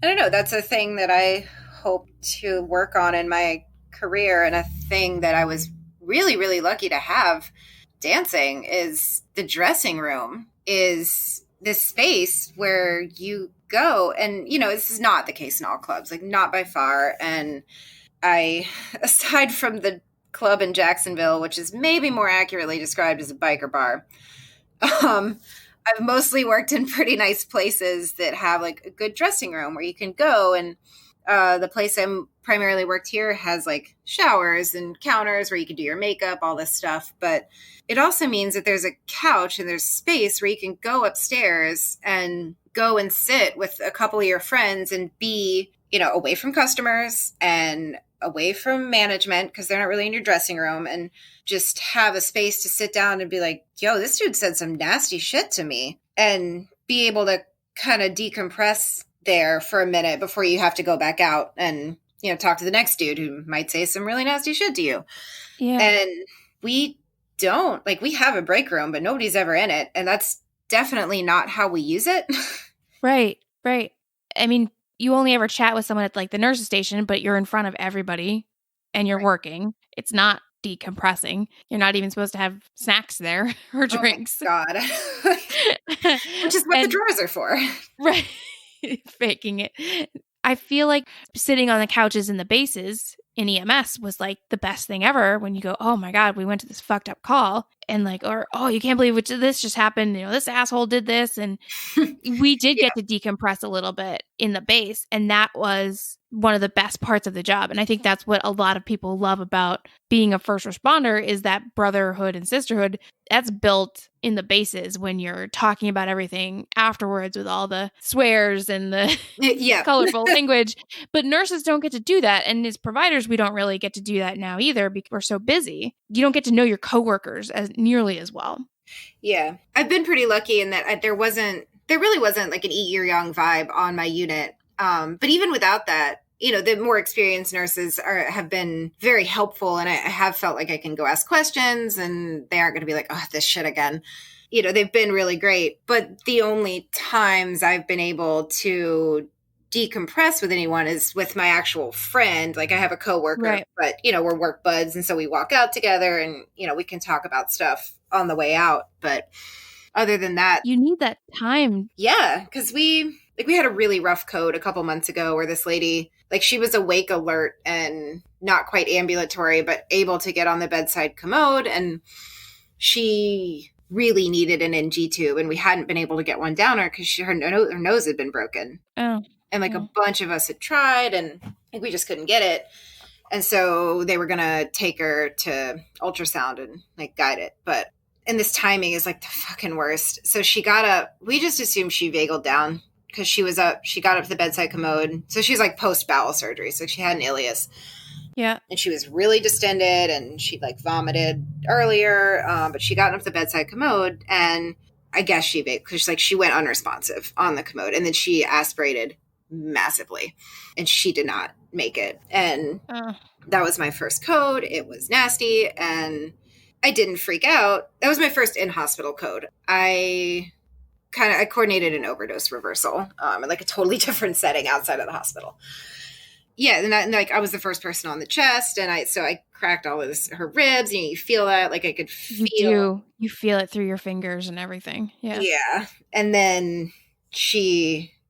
I don't know, that's a thing that I hope to work on in my career. And a thing that I was really, really lucky to have dancing is the dressing room is this space where you go. And, this is not the case in all clubs, like not by far. And aside from the club in Jacksonville, which is maybe more accurately described as a biker bar, I've mostly worked in pretty nice places that have like a good dressing room where you can go. And the place I'm primarily worked here has like showers and counters where you can do your makeup, all this stuff. But it also means that there's a couch and there's space where you can go upstairs and go and sit with a couple of your friends and be, away from customers and away from management, because they're not really in your dressing room, and just have a space to sit down and be like, yo, this dude said some nasty shit to me, and be able to kind of decompress there for a minute before you have to go back out and, talk to the next dude who might say some really nasty shit to you. Yeah. And we don't, we have a break room, but nobody's ever in it. And that's definitely not how we use it. Right. I mean, you only ever chat with someone at the nurse's station, but you're in front of everybody and you're working. It's not decompressing. You're not even supposed to have snacks there or drinks. Oh my God. Which is what the drawers are for. Right. Faking it. I feel like sitting on the couches in the bases in EMS was the best thing ever when you go, oh my God, we went to this fucked up call, and oh, you can't believe this just happened. This asshole did this. And we did get to decompress a little bit in the base. And that was one of the best parts of the job. And I think that's what a lot of people love about being a first responder, is that brotherhood and sisterhood that's built in the bases when you're talking about everything afterwards with all the swears and the colorful language. But nurses don't get to do that. And as providers, we don't really get to do that now either, because we're so busy. You don't get to know your coworkers as nearly as well. Yeah. I've been pretty lucky in that there wasn't there really wasn't like an eat your young vibe on my unit. But even without that, the more experienced nurses have been very helpful, and I have felt like I can go ask questions and they aren't going to be like, oh, this shit again. They've been really great. But the only times I've been able to decompress with anyone is with my actual friend. Like I have a coworker, right. but we're work buds, and so we walk out together and we can talk about stuff on the way out. But other than that, you need that time. Yeah, because we had a really rough code a couple months ago where this lady, like, she was awake, alert, and not quite ambulatory, but able to get on the bedside commode, and she really needed an NG tube, and we hadn't been able to get one down her because her nose had been broken. Oh. And like a bunch of us had tried, and we just couldn't get it. And so they were going to take her to ultrasound and like guide it. And this timing is like the fucking worst. So she got up. We just assumed she vagaled down because she got up to the bedside commode. So she's like post bowel surgery. So she had an ileus. Yeah. And she was really distended and she like vomited earlier. But she got up to the bedside commode, and I guess she vagaled because she went unresponsive on the commode, and then she aspirated massively, and she did not make it. And that was my first code. It was nasty, and I didn't freak out. That was my first in-hospital code. I coordinated an overdose reversal in like a totally different setting outside of the hospital. Yeah, and I was the first person on the chest, and I cracked all of her ribs, and you feel that, like I could feel. You feel it through your fingers and everything. Yeah. Yeah, and then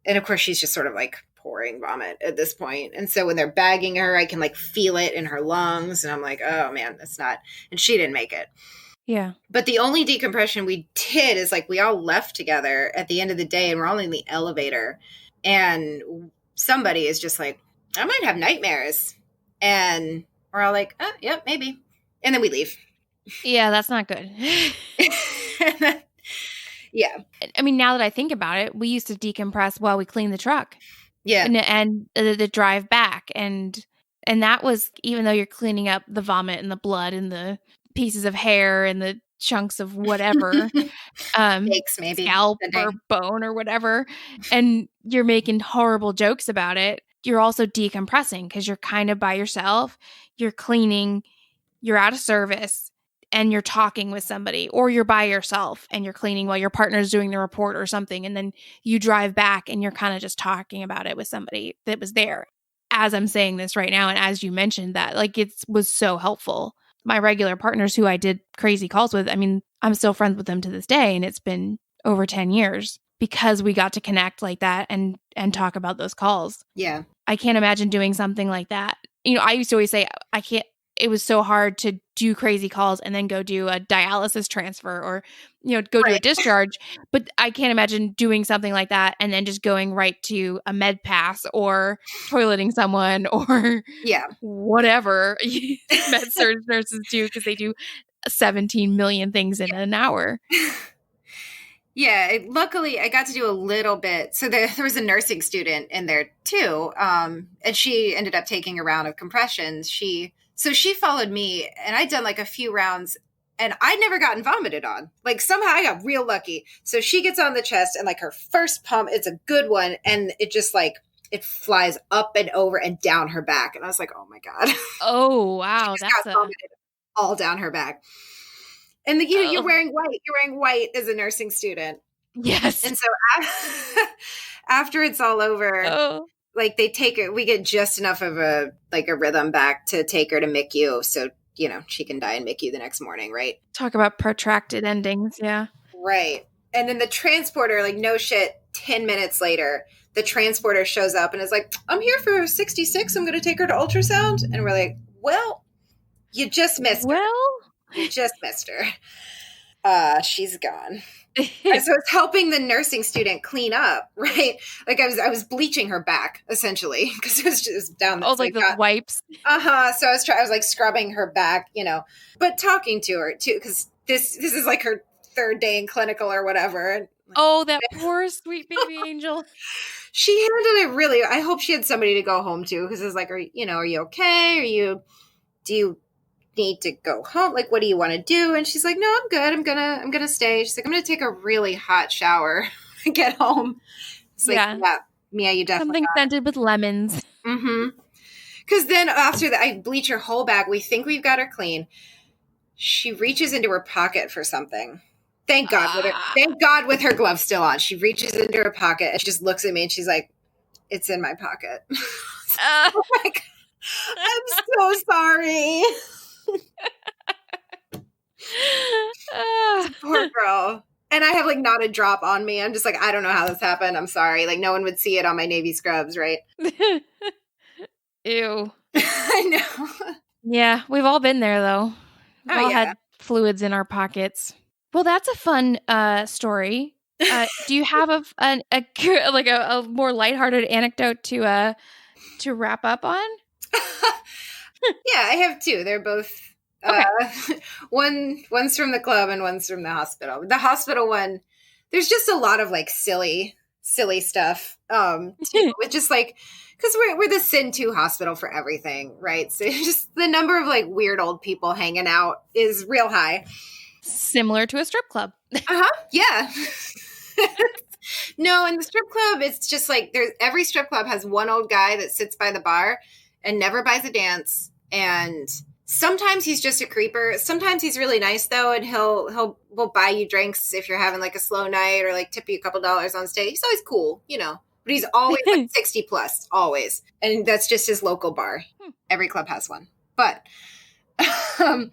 and of course she's just sort of like pouring vomit at this point. And so when they're bagging her, I can like feel it in her lungs, and I'm like, oh man, that's not. And she didn't make it. Yeah. But the only decompression we did is like we all left together at the end of the day, and we're all in the elevator, and somebody is just like, I might have nightmares. And we're all like, oh, yeah, maybe. And then we leave. Yeah, that's not good. Yeah. I mean, now that I think about it, we used to decompress while we cleaned the truck. Yeah. And the drive back. And that was, even though you're cleaning up the vomit and the blood and the pieces of hair and the chunks of whatever, Steaks, maybe scalp or bone or whatever, and you're making horrible jokes about it, you're also decompressing because you're kind of by yourself, you're cleaning, you're out of service, and you're talking with somebody, or you're by yourself and you're cleaning while your partner's doing the report or something, and then you drive back and you're kind of just talking about it with somebody that was there. As I'm saying this right now, and as you mentioned that, like, it was so helpful. My regular partners who I did crazy calls with, I mean, I'm still friends with them to this day, and it's been over 10 years because we got to connect like that and talk about those calls. Yeah. I can't imagine doing something like that. I used to always say, it was so hard to do crazy calls and then go do a dialysis transfer or, go do a discharge. But I can't imagine doing something like that and then just going right to a med pass or toileting someone or whatever MedSurg nurses do, because they do 17 million things in an hour. Yeah, luckily I got to do a little bit. So there was a nursing student in there too, and she ended up taking a round of compressions. So she followed me, and I'd done like a few rounds, and I'd never gotten vomited on. Like somehow I got real lucky. So she gets on the chest, and like her first pump, it's a good one, and it just like it flies up and over and down her back, and I was like, oh my god. Oh wow, that's vomited all down her back. And you're wearing white. You're wearing white as a nursing student. Yes. And so after it's all over, like they take her, we get just enough of a rhythm back to take her to MICU. So, she can die in MICU the next morning. Right. Talk about protracted endings. Yeah. Right. And then the transporter, like no shit, 10 minutes later, the transporter shows up and is like, I'm here for 66. I'm going to take her to ultrasound. And we're like, well, you just missed her. You just missed her. She's gone. And so it's helping the nursing student clean up, right? Like I was bleaching her back essentially because it was just down. Oh, like the wipes. So I was like scrubbing her back, but talking to her too, because this is like her third day in clinical or whatever. And oh, that poor sweet baby angel. She handled it really. I hope she had somebody to go home to, because it's like, are you okay? Do you need to go home? Like, what do you want to do? And she's like, no, I'm good. I'm gonna stay. She's like, I'm gonna take a really hot shower. get home. It's like, yeah, Mia, you definitely something scented with lemons. Mm-hmm. Because then after that, I bleach her whole bag. We think we've got her clean. She reaches into her pocket for something. Thank God with her glove still on. She reaches into her pocket and she just looks at me and she's like, it's in my pocket. Oh my God. I'm so sorry. Poor girl. And I have like not a drop on me. I'm just like, I don't know how this happened. I'm sorry. Like no one would see it on my Navy scrubs, right? Ew. I know. Yeah, we've all been there though. We've all had fluids in our pockets. Well, that's a fun story. Do you have a more lighthearted anecdote to wrap up on? Yeah, I have two. They're both one's from the club and one's from the hospital. The hospital one, there's just a lot of like silly stuff. With just like, because we're the Sin 2 hospital for everything, right? So just the number of like weird old people hanging out is real high. Similar to a strip club. Yeah. No, in the strip club, it's just like every strip club has one old guy that sits by the bar and never buys a dance. And sometimes he's just a creeper. Sometimes he's really nice though, and he'll buy you drinks if you're having like a slow night or like tip you a couple dollars on stage. He's always cool, you know. But he's always like 60 plus, always. And that's just his local bar. Every club has one. But no,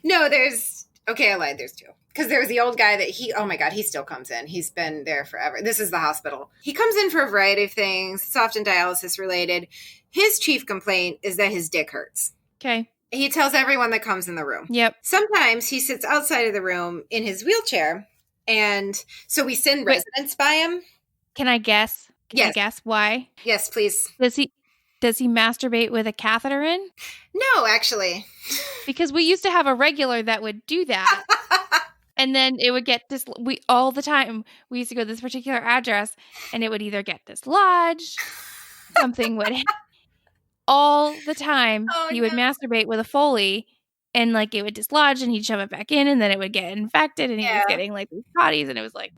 I lied, there's two. Because there was the old guy that oh my God, he still comes in. He's been there forever. This is the hospital. He comes in for a variety of things. It's often dialysis related. His chief complaint is that his dick hurts. Okay. He tells everyone that comes in the room. Yep. Sometimes he sits outside of the room in his wheelchair. And so we send residents by him. Can I guess? Can I guess why? Yes, please. Does he masturbate with a catheter in? No, actually. Because we used to have a regular that would do that. And then it would get all the time. We used to go to this particular address and it would either get dislodged, something would all the time. He would masturbate with a Foley and like it would dislodge and he'd shove it back in and then it would get infected and he was getting like these potties and it was like,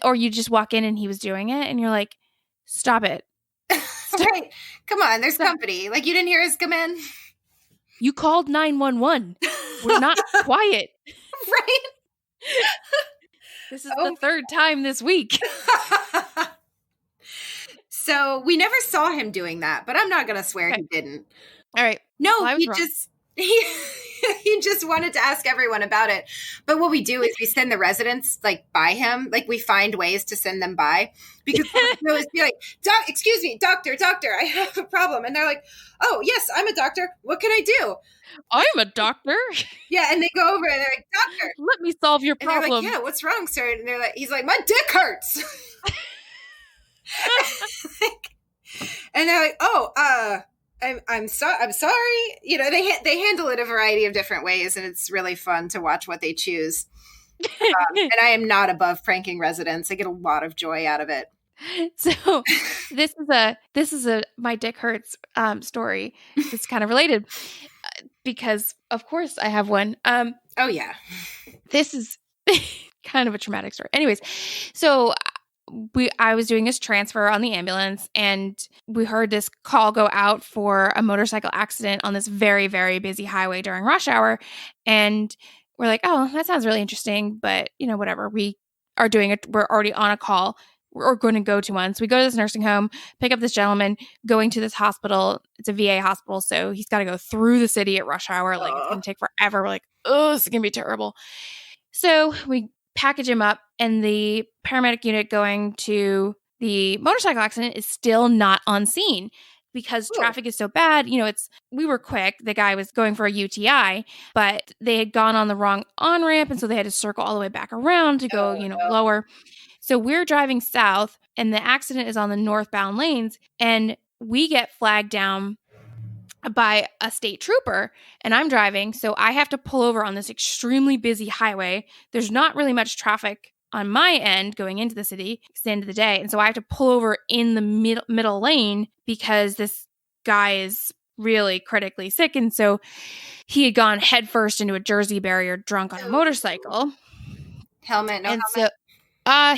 or you just walk in and he was doing it and you're like, stop it. Right. Come on, there's company. Like you didn't hear us come in? You called 911. We're not quiet. Right? This is the third time this week. So we never saw him doing that, but I'm not going to swear he didn't. All right. No, he just wanted to ask everyone about it. But what we do is we send the residents like by him. Like we find ways to send them by because we'll always be like, excuse me, doctor, I have a problem. And they're like, oh yes, I'm a doctor. What can I do? I'm a doctor. Yeah. And they go over and they're like, doctor, let me solve your problem. And they're like, yeah, what's wrong, sir? And he's like, my dick hurts. And they're like, oh, I'm sorry. You know, they handle it a variety of different ways, and it's really fun to watch what they choose. And I am not above pranking residents. I get a lot of joy out of it. So this is a my dick hurts story. It's kind of related because of course I have one. Oh yeah, this is kind of a traumatic story. Anyways, so I was doing this transfer on the ambulance and we heard this call go out for a motorcycle accident on this very, very busy highway during rush hour. And we're like, oh, that sounds really interesting, but you know, whatever. We're already on a call. We're going to go to one. So we go to this nursing home, pick up this gentleman going to this hospital. It's a VA hospital. So he's got to go through the city at rush hour. Like it's going to take forever. We're like, oh, this is going to be terrible. So we package him up and the paramedic unit going to the motorcycle accident is still not on scene because traffic is so bad. You know, we were quick. The guy was going for a UTI, but they had gone on the wrong on-ramp. And so they had to circle all the way back around to go, lower. So we're driving south and the accident is on the northbound lanes and we get flagged down by a state trooper and I'm driving. So I have to pull over on this extremely busy highway. There's not really much traffic on my end going into the city. It's the end of the day. And so I have to pull over in the middle lane because this guy is really critically sick. And so he had gone headfirst into a Jersey barrier drunk on a motorcycle. Helmet, no helmet.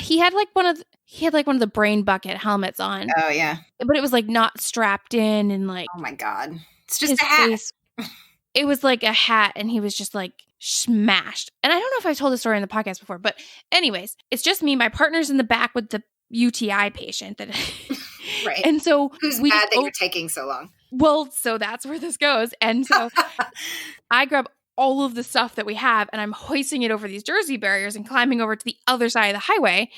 He had like one of the brain bucket helmets on. Oh yeah. But it was like not strapped in and like, oh my God. It's just his a hat. face, it was like a hat and he was just like smashed. And I don't know if I've told the story in the podcast before, but anyways, it's just me. My partner's in the back with the UTI patient that Right. And so who's mad that you're taking so long. Well, so that's where this goes. And so I grab all of the stuff that we have and I'm hoisting it over these Jersey barriers and climbing over to the other side of the highway.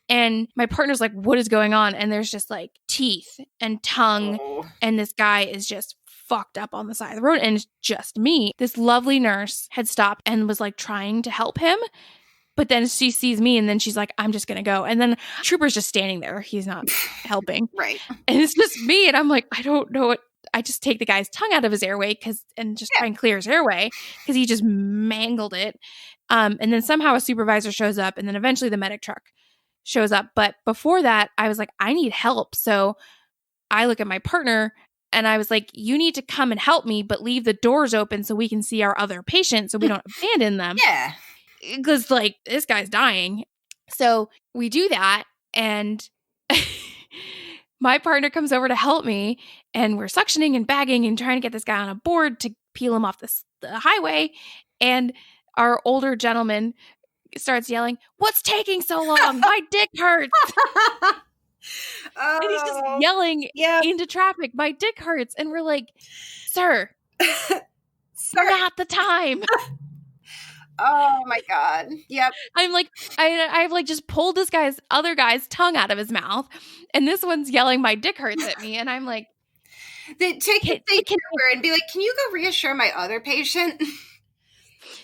And my partner's like, what is going on? And there's just like teeth and tongue. And this guy is just fucked up on the side of the road. And it's just me. This lovely nurse had stopped and was like trying to help him. But then she sees me and then she's like, I'm just going to go. And then Trooper's just standing there. He's not helping. Right. And it's just me. And I'm like, I don't know what. I just take the guy's tongue out of his airway and just try and clear his airway because he just mangled it. And then somehow a supervisor shows up and then eventually the medic truck shows up. But before that, I was like, I need help. So I look at my partner and I was like, you need to come and help me, but leave the doors open so we can see our other patients so we don't abandon them. Yeah. Because like this guy's dying. So we do that and my partner comes over to help me and we're suctioning and bagging and trying to get this guy on a board to peel him off the highway. And our older gentleman starts yelling, what's taking so long? My dick hurts. And he's just yelling into traffic, my dick hurts. And we're like, sir, not the time. Oh my God. Yep. I'm like, I've like just pulled this other guy's tongue out of his mouth. And this one's yelling, my dick hurts at me. And I'm like, take it over and be like, can you go reassure my other patient?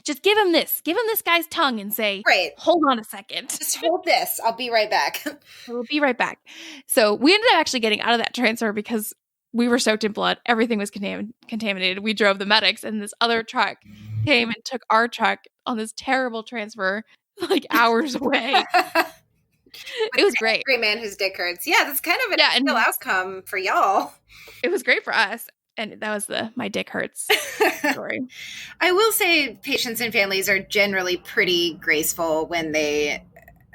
Just give him this guy's tongue and say, right, hold on a second. Just hold this. I'll be right back. We'll be right back. So we ended up actually getting out of that transfer because we were soaked in blood. Everything was contaminated. We drove the medics and this other truck came and took our truck on this terrible transfer like hours away. It was great. Great man whose dick hurts. Yeah, that's kind of an ideal outcome for y'all. It was great for us. And that was my dick hurts story. I will say patients and families are generally pretty graceful when they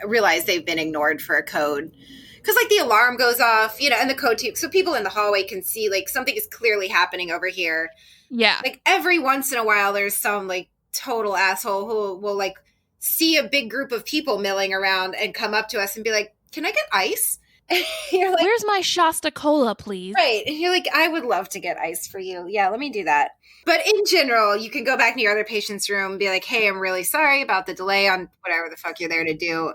realize they've been ignored for a code. Because, like, the alarm goes off, and the code too. So people in the hallway can see, like, something is clearly happening over here. Yeah. Like, every once in a while, there's some, like, total asshole who will, like, see a big group of people milling around and come up to us and be like, can I get ice? And you're like, where's my Shasta Cola, please? Right. And you're like, I would love to get ice for you. Yeah, let me do that. But in general, you can go back to your other patient's room and be like, hey, I'm really sorry about the delay on whatever the fuck you're there to do.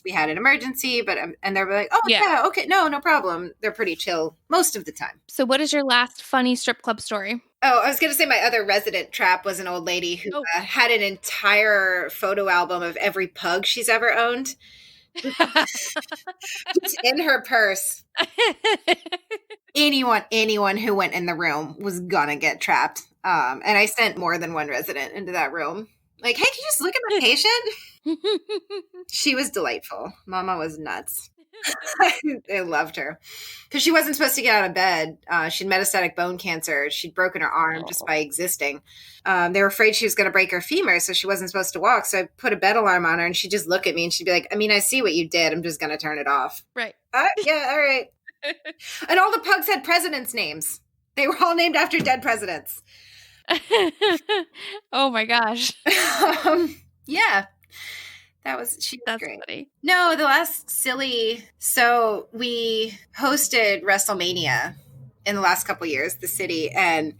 We had an emergency, and they're like, oh, yeah, okay, no problem. They're pretty chill most of the time. So what is your last funny strip club story? Oh, I was going to say my other resident trap was an old lady who had an entire photo album of every pug she's ever owned. Just in her purse. Anyone who went in the room was gonna get trapped. And I sent more than one resident into that room. Like, hey, can you just look at my patient? She was delightful. Mama was nuts. I loved her. Because she wasn't supposed to get out of bed. She'd metastatic bone cancer. She'd broken her arm just by existing. They were afraid she was going to break her femur, so she wasn't supposed to walk. So I put a bed alarm on her, and she'd just look at me, and she'd be like, I mean, I see what you did. I'm just going to turn it off. Right. Yeah, all right. And all the pugs had presidents' names. They were all named after dead presidents. Oh, my gosh. Yeah. She was That's great. Funny. No, the last silly. So we hosted WrestleMania in the last couple of years, the city, and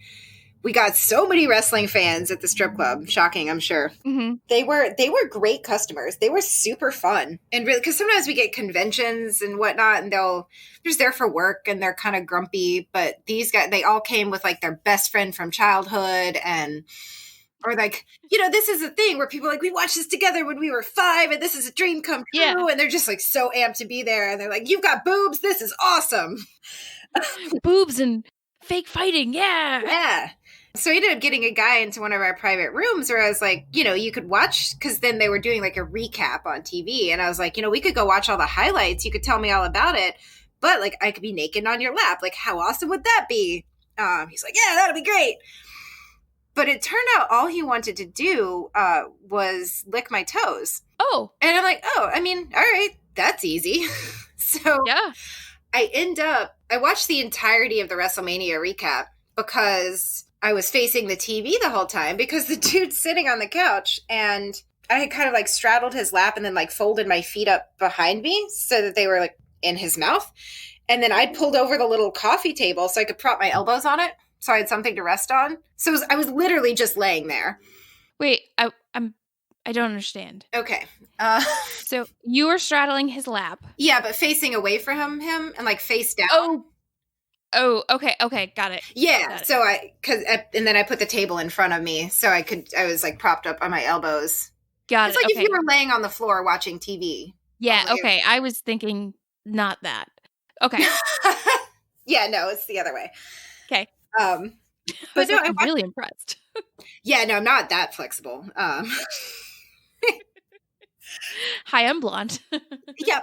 we got so many wrestling fans at the strip club. Shocking, I'm sure. Mm-hmm. They were great customers. They were super fun. And really, because sometimes we get conventions and whatnot, and they're just there for work and they're kind of grumpy. But these guys, they all came with like their best friend from childhood or like, this is a thing where people are like, we watched this together when we were 5 and this is a dream come true. Yeah. And they're just like so amped to be there. And they're like, you've got boobs. This is awesome. Boobs and fake fighting. Yeah. Yeah. So we ended up getting a guy into one of our private rooms where I was like, you could watch, because then they were doing like a recap on TV. And I was like, we could go watch all the highlights. You could tell me all about it. But like, I could be naked on your lap. Like, how awesome would that be? He's like, yeah, that'll be great. But it turned out all he wanted to do was lick my toes. Oh. And I'm like, oh, I mean, all right, that's easy. So yeah. I watched the entirety of the WrestleMania recap because I was facing the TV the whole time because the dude's sitting on the couch and I had kind of like straddled his lap and then like folded my feet up behind me so that they were like in his mouth. And then I'd pulled over the little coffee table so I could prop my elbows on it. So I had something to rest on. So I was literally just laying there. Wait, I don't understand. Okay. So you were straddling his lap. Yeah, but facing away from him and like face down. Oh, okay, got it. Yeah, got it. So and then I put the table in front of me so I was like propped up on my elbows. Got it's it. It's like if you were laying on the floor watching TV. Yeah, okay. I was thinking not that. Okay. Yeah, no, it's the other way. Okay. But no, I'm really impressed. Yeah, no, I'm not that flexible. Hi, I'm blonde. Yeah.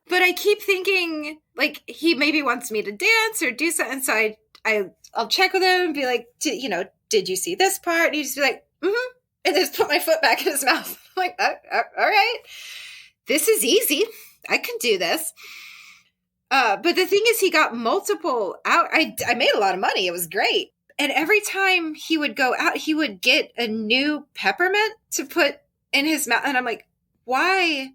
But I keep thinking like he maybe wants me to dance or do something. So I'll check with him and be like, did you see this part? And he'd just be like, mm-hmm. And just put my foot back in his mouth. I'm like, all right. This is easy. I can do this. But the thing is, he got multiple out. I made a lot of money. It was great. And every time he would go out, he would get a new peppermint to put in his mouth. And I'm like, why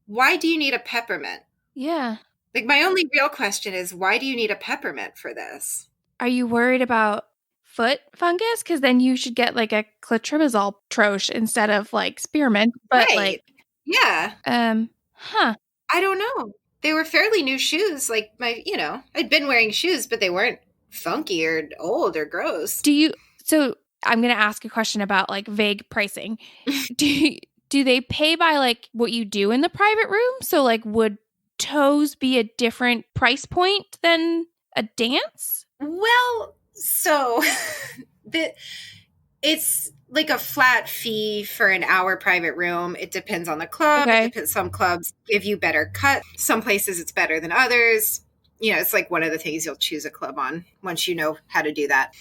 do you need a peppermint? Yeah. Like, my only real question is, why do you need a peppermint for this? Are you worried about foot fungus? Because then you should get like a clotrimazole troche instead of like spearmint. But right. like, yeah. I don't know. They were fairly new shoes. Like I'd been wearing shoes, but they weren't funky or old or gross. So I'm going to ask a question about like vague pricing. Do they pay by like what you do in the private room? So like would toes be a different price point than a dance? Well, so it's like a flat fee for an hour private room. It depends on the club. Okay. Some clubs give you better cut. Some places it's better than others. It's like one of the things you'll choose a club on once you know how to do that.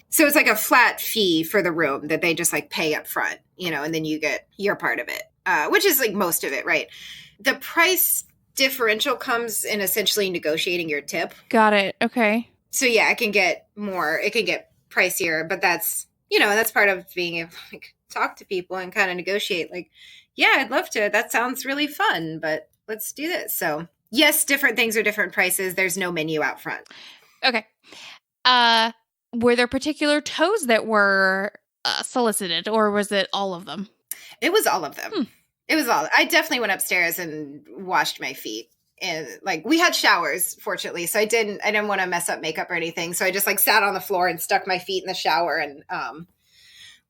So it's like a flat fee for the room that they just like pay up front, and then you get your part of it, which is like most of it, right? The price differential comes in essentially negotiating your tip. Got it. Okay. So yeah, it can get pricier, but that's part of being able to like talk to people and kind of negotiate like, yeah, I'd love to. That sounds really fun, but let's do this. So yes, different things are different prices. There's no menu out front. Okay. Were there particular toes that were solicited, or was it all of them? It was all of them. It was all. I definitely went upstairs and washed my feet. And like we had showers, fortunately, so I didn't want to mess up makeup or anything. So I just like sat on the floor and stuck my feet in the shower. And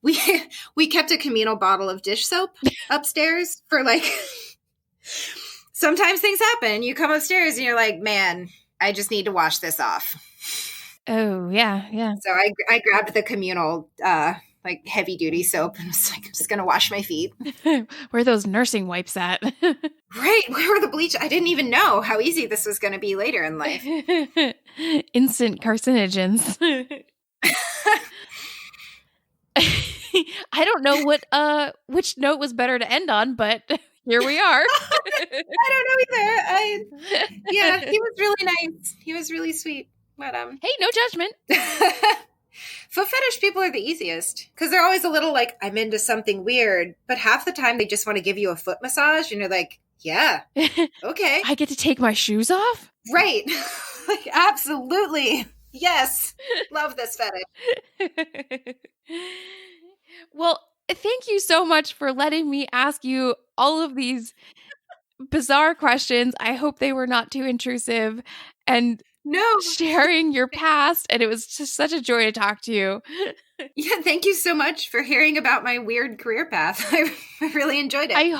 we kept a communal bottle of dish soap upstairs for like. Sometimes things happen. You come upstairs and you're like, man, I just need to wash this off. Oh yeah. So I grabbed the communal like heavy duty soap and was like, I'm just gonna wash my feet. Where are those nursing wipes at? Right. Where were the bleach? I didn't even know how easy this was gonna be later in life. Instant carcinogens. I don't know which note was better to end on, but here we are. I don't know either. Yeah, he was really nice. He was really sweet. But hey, no judgment. Foot fetish people are the easiest because they're always a little like, I'm into something weird, but half the time they just want to give you a foot massage and you're like, yeah, okay. I get to take my shoes off? Right. Like, absolutely. Yes. Love this fetish. Well, thank you so much for letting me ask you all of these bizarre questions. I hope they were not too intrusive and sharing your past. And it was just such a joy to talk to you. Yeah, thank you so much for hearing about my weird career path. I really enjoyed it. I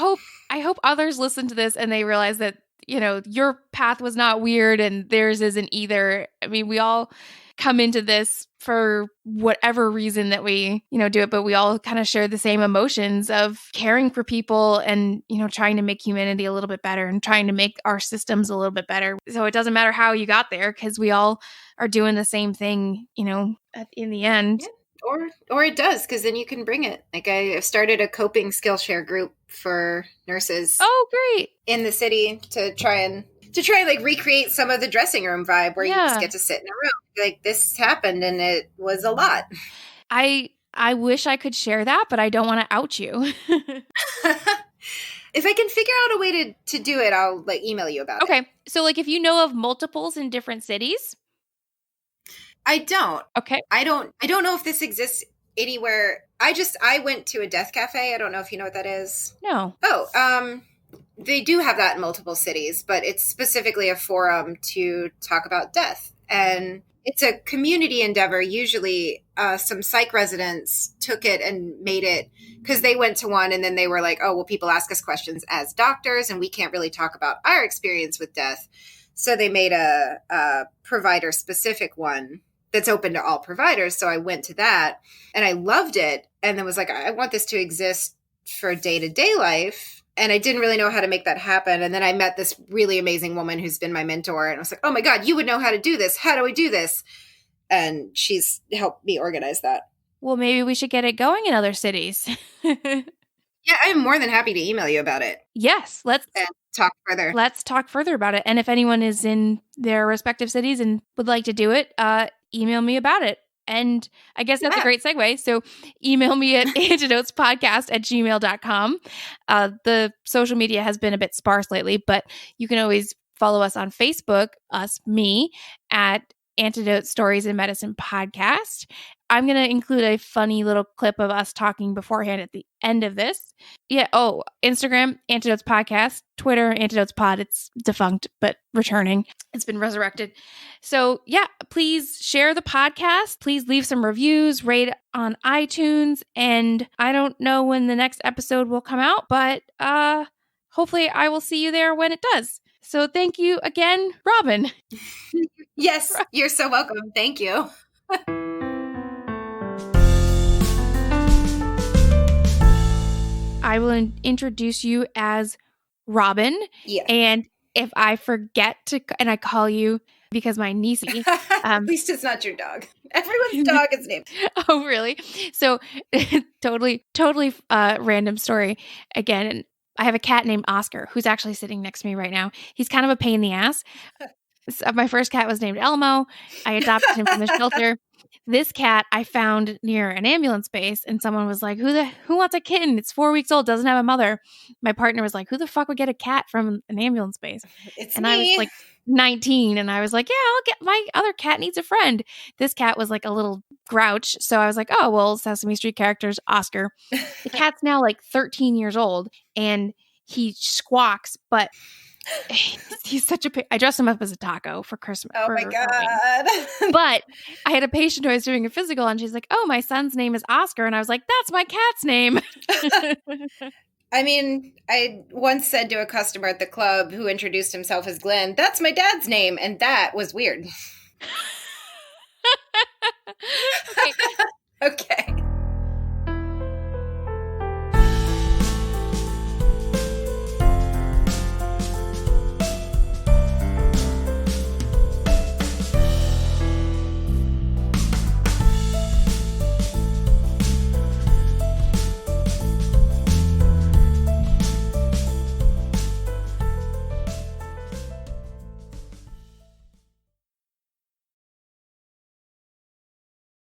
hope others listen to this and they realize that, your path was not weird and theirs isn't either. I mean, we all come into this for whatever reason that we, do it, but we all kind of share the same emotions of caring for people and, trying to make humanity a little bit better and trying to make our systems a little bit better. So it doesn't matter how you got there because we all are doing the same thing, in the end. Yeah. Or it does, because then you can bring it. Like I started a coping Skillshare group for nurses. Oh, great! In the city to try and like recreate some of the dressing room vibe where you just get to sit in a room. Like this happened and it was a lot. I wish I could share that, but I don't want to out you. If I can figure out a way to do it, I'll like email you about it. Okay. So like if you know of multiples in different cities? I don't. Okay. I don't know if this exists anywhere. I went to a death cafe. I don't know if you know what that is. No. Oh, they do have that in multiple cities, but it's specifically a forum to talk about death. And it's a community endeavor. Usually some psych residents took it and made it because they went to one and then they were like, oh, well, people ask us questions as doctors and we can't really talk about our experience with death. So they made a provider specific one that's open to all providers. So I went to that and I loved it. And then was like, I want this to exist for day-to-day life. And I didn't really know how to make that happen. And then I met this really amazing woman who's been my mentor. And I was like, oh my God, you would know how to do this. How do we do this? And she's helped me organize that. Well, maybe we should get it going in other cities. Yeah, I'm more than happy to email you about it. Yes, let's talk further. Let's talk further about it. And if anyone is in their respective cities and would like to do it, email me about it. And I guess that's a great segue. So email me at antidotespodcast@gmail.com. The social media has been a bit sparse lately, but you can always follow us on Facebook, me, at Antidote Stories in Medicine Podcast. I'm going to include a funny little clip of us talking beforehand at the end of this. Yeah. Oh, Instagram, Antidotes Podcast, Twitter, Antidotes Pod. It's defunct, but returning. It's been resurrected. So yeah, please share the podcast. Please leave some reviews, rate on iTunes. And I don't know when the next episode will come out, but hopefully I will see you there when it does. So thank you again, Robin. Yes, you're so welcome. Thank you. I will introduce you as Robin. Yeah. And if I forget to, and I call you because my niece, at least it's not your dog. Everyone's dog is named. Oh, really? So totally random story again. And I have a cat named Oscar who's actually sitting next to me right now. He's kind of a pain in the ass. So my first cat was named Elmo. I adopted him from the shelter. This cat I found near an ambulance base, and someone was like, who wants a kitten? It's 4 weeks old, doesn't have a mother. My partner was like, who the fuck would get a cat from an ambulance base? And I was like 19, and I was like, yeah, I'll get, my other cat needs a friend. This cat was like a little grouch. So I was like, oh, well, Sesame Street characters, Oscar. The cat's now like 13 years old, and he squawks, but he's such a I dressed him up as a taco for Christmas. Oh my God. But I had a patient who I was doing a physical, and she's like, oh, my son's name is Oscar. And I was like, that's my cat's name. I mean, I once said to a customer at the club who introduced himself as Glenn, that's my dad's name. And that was weird. Okay. Okay.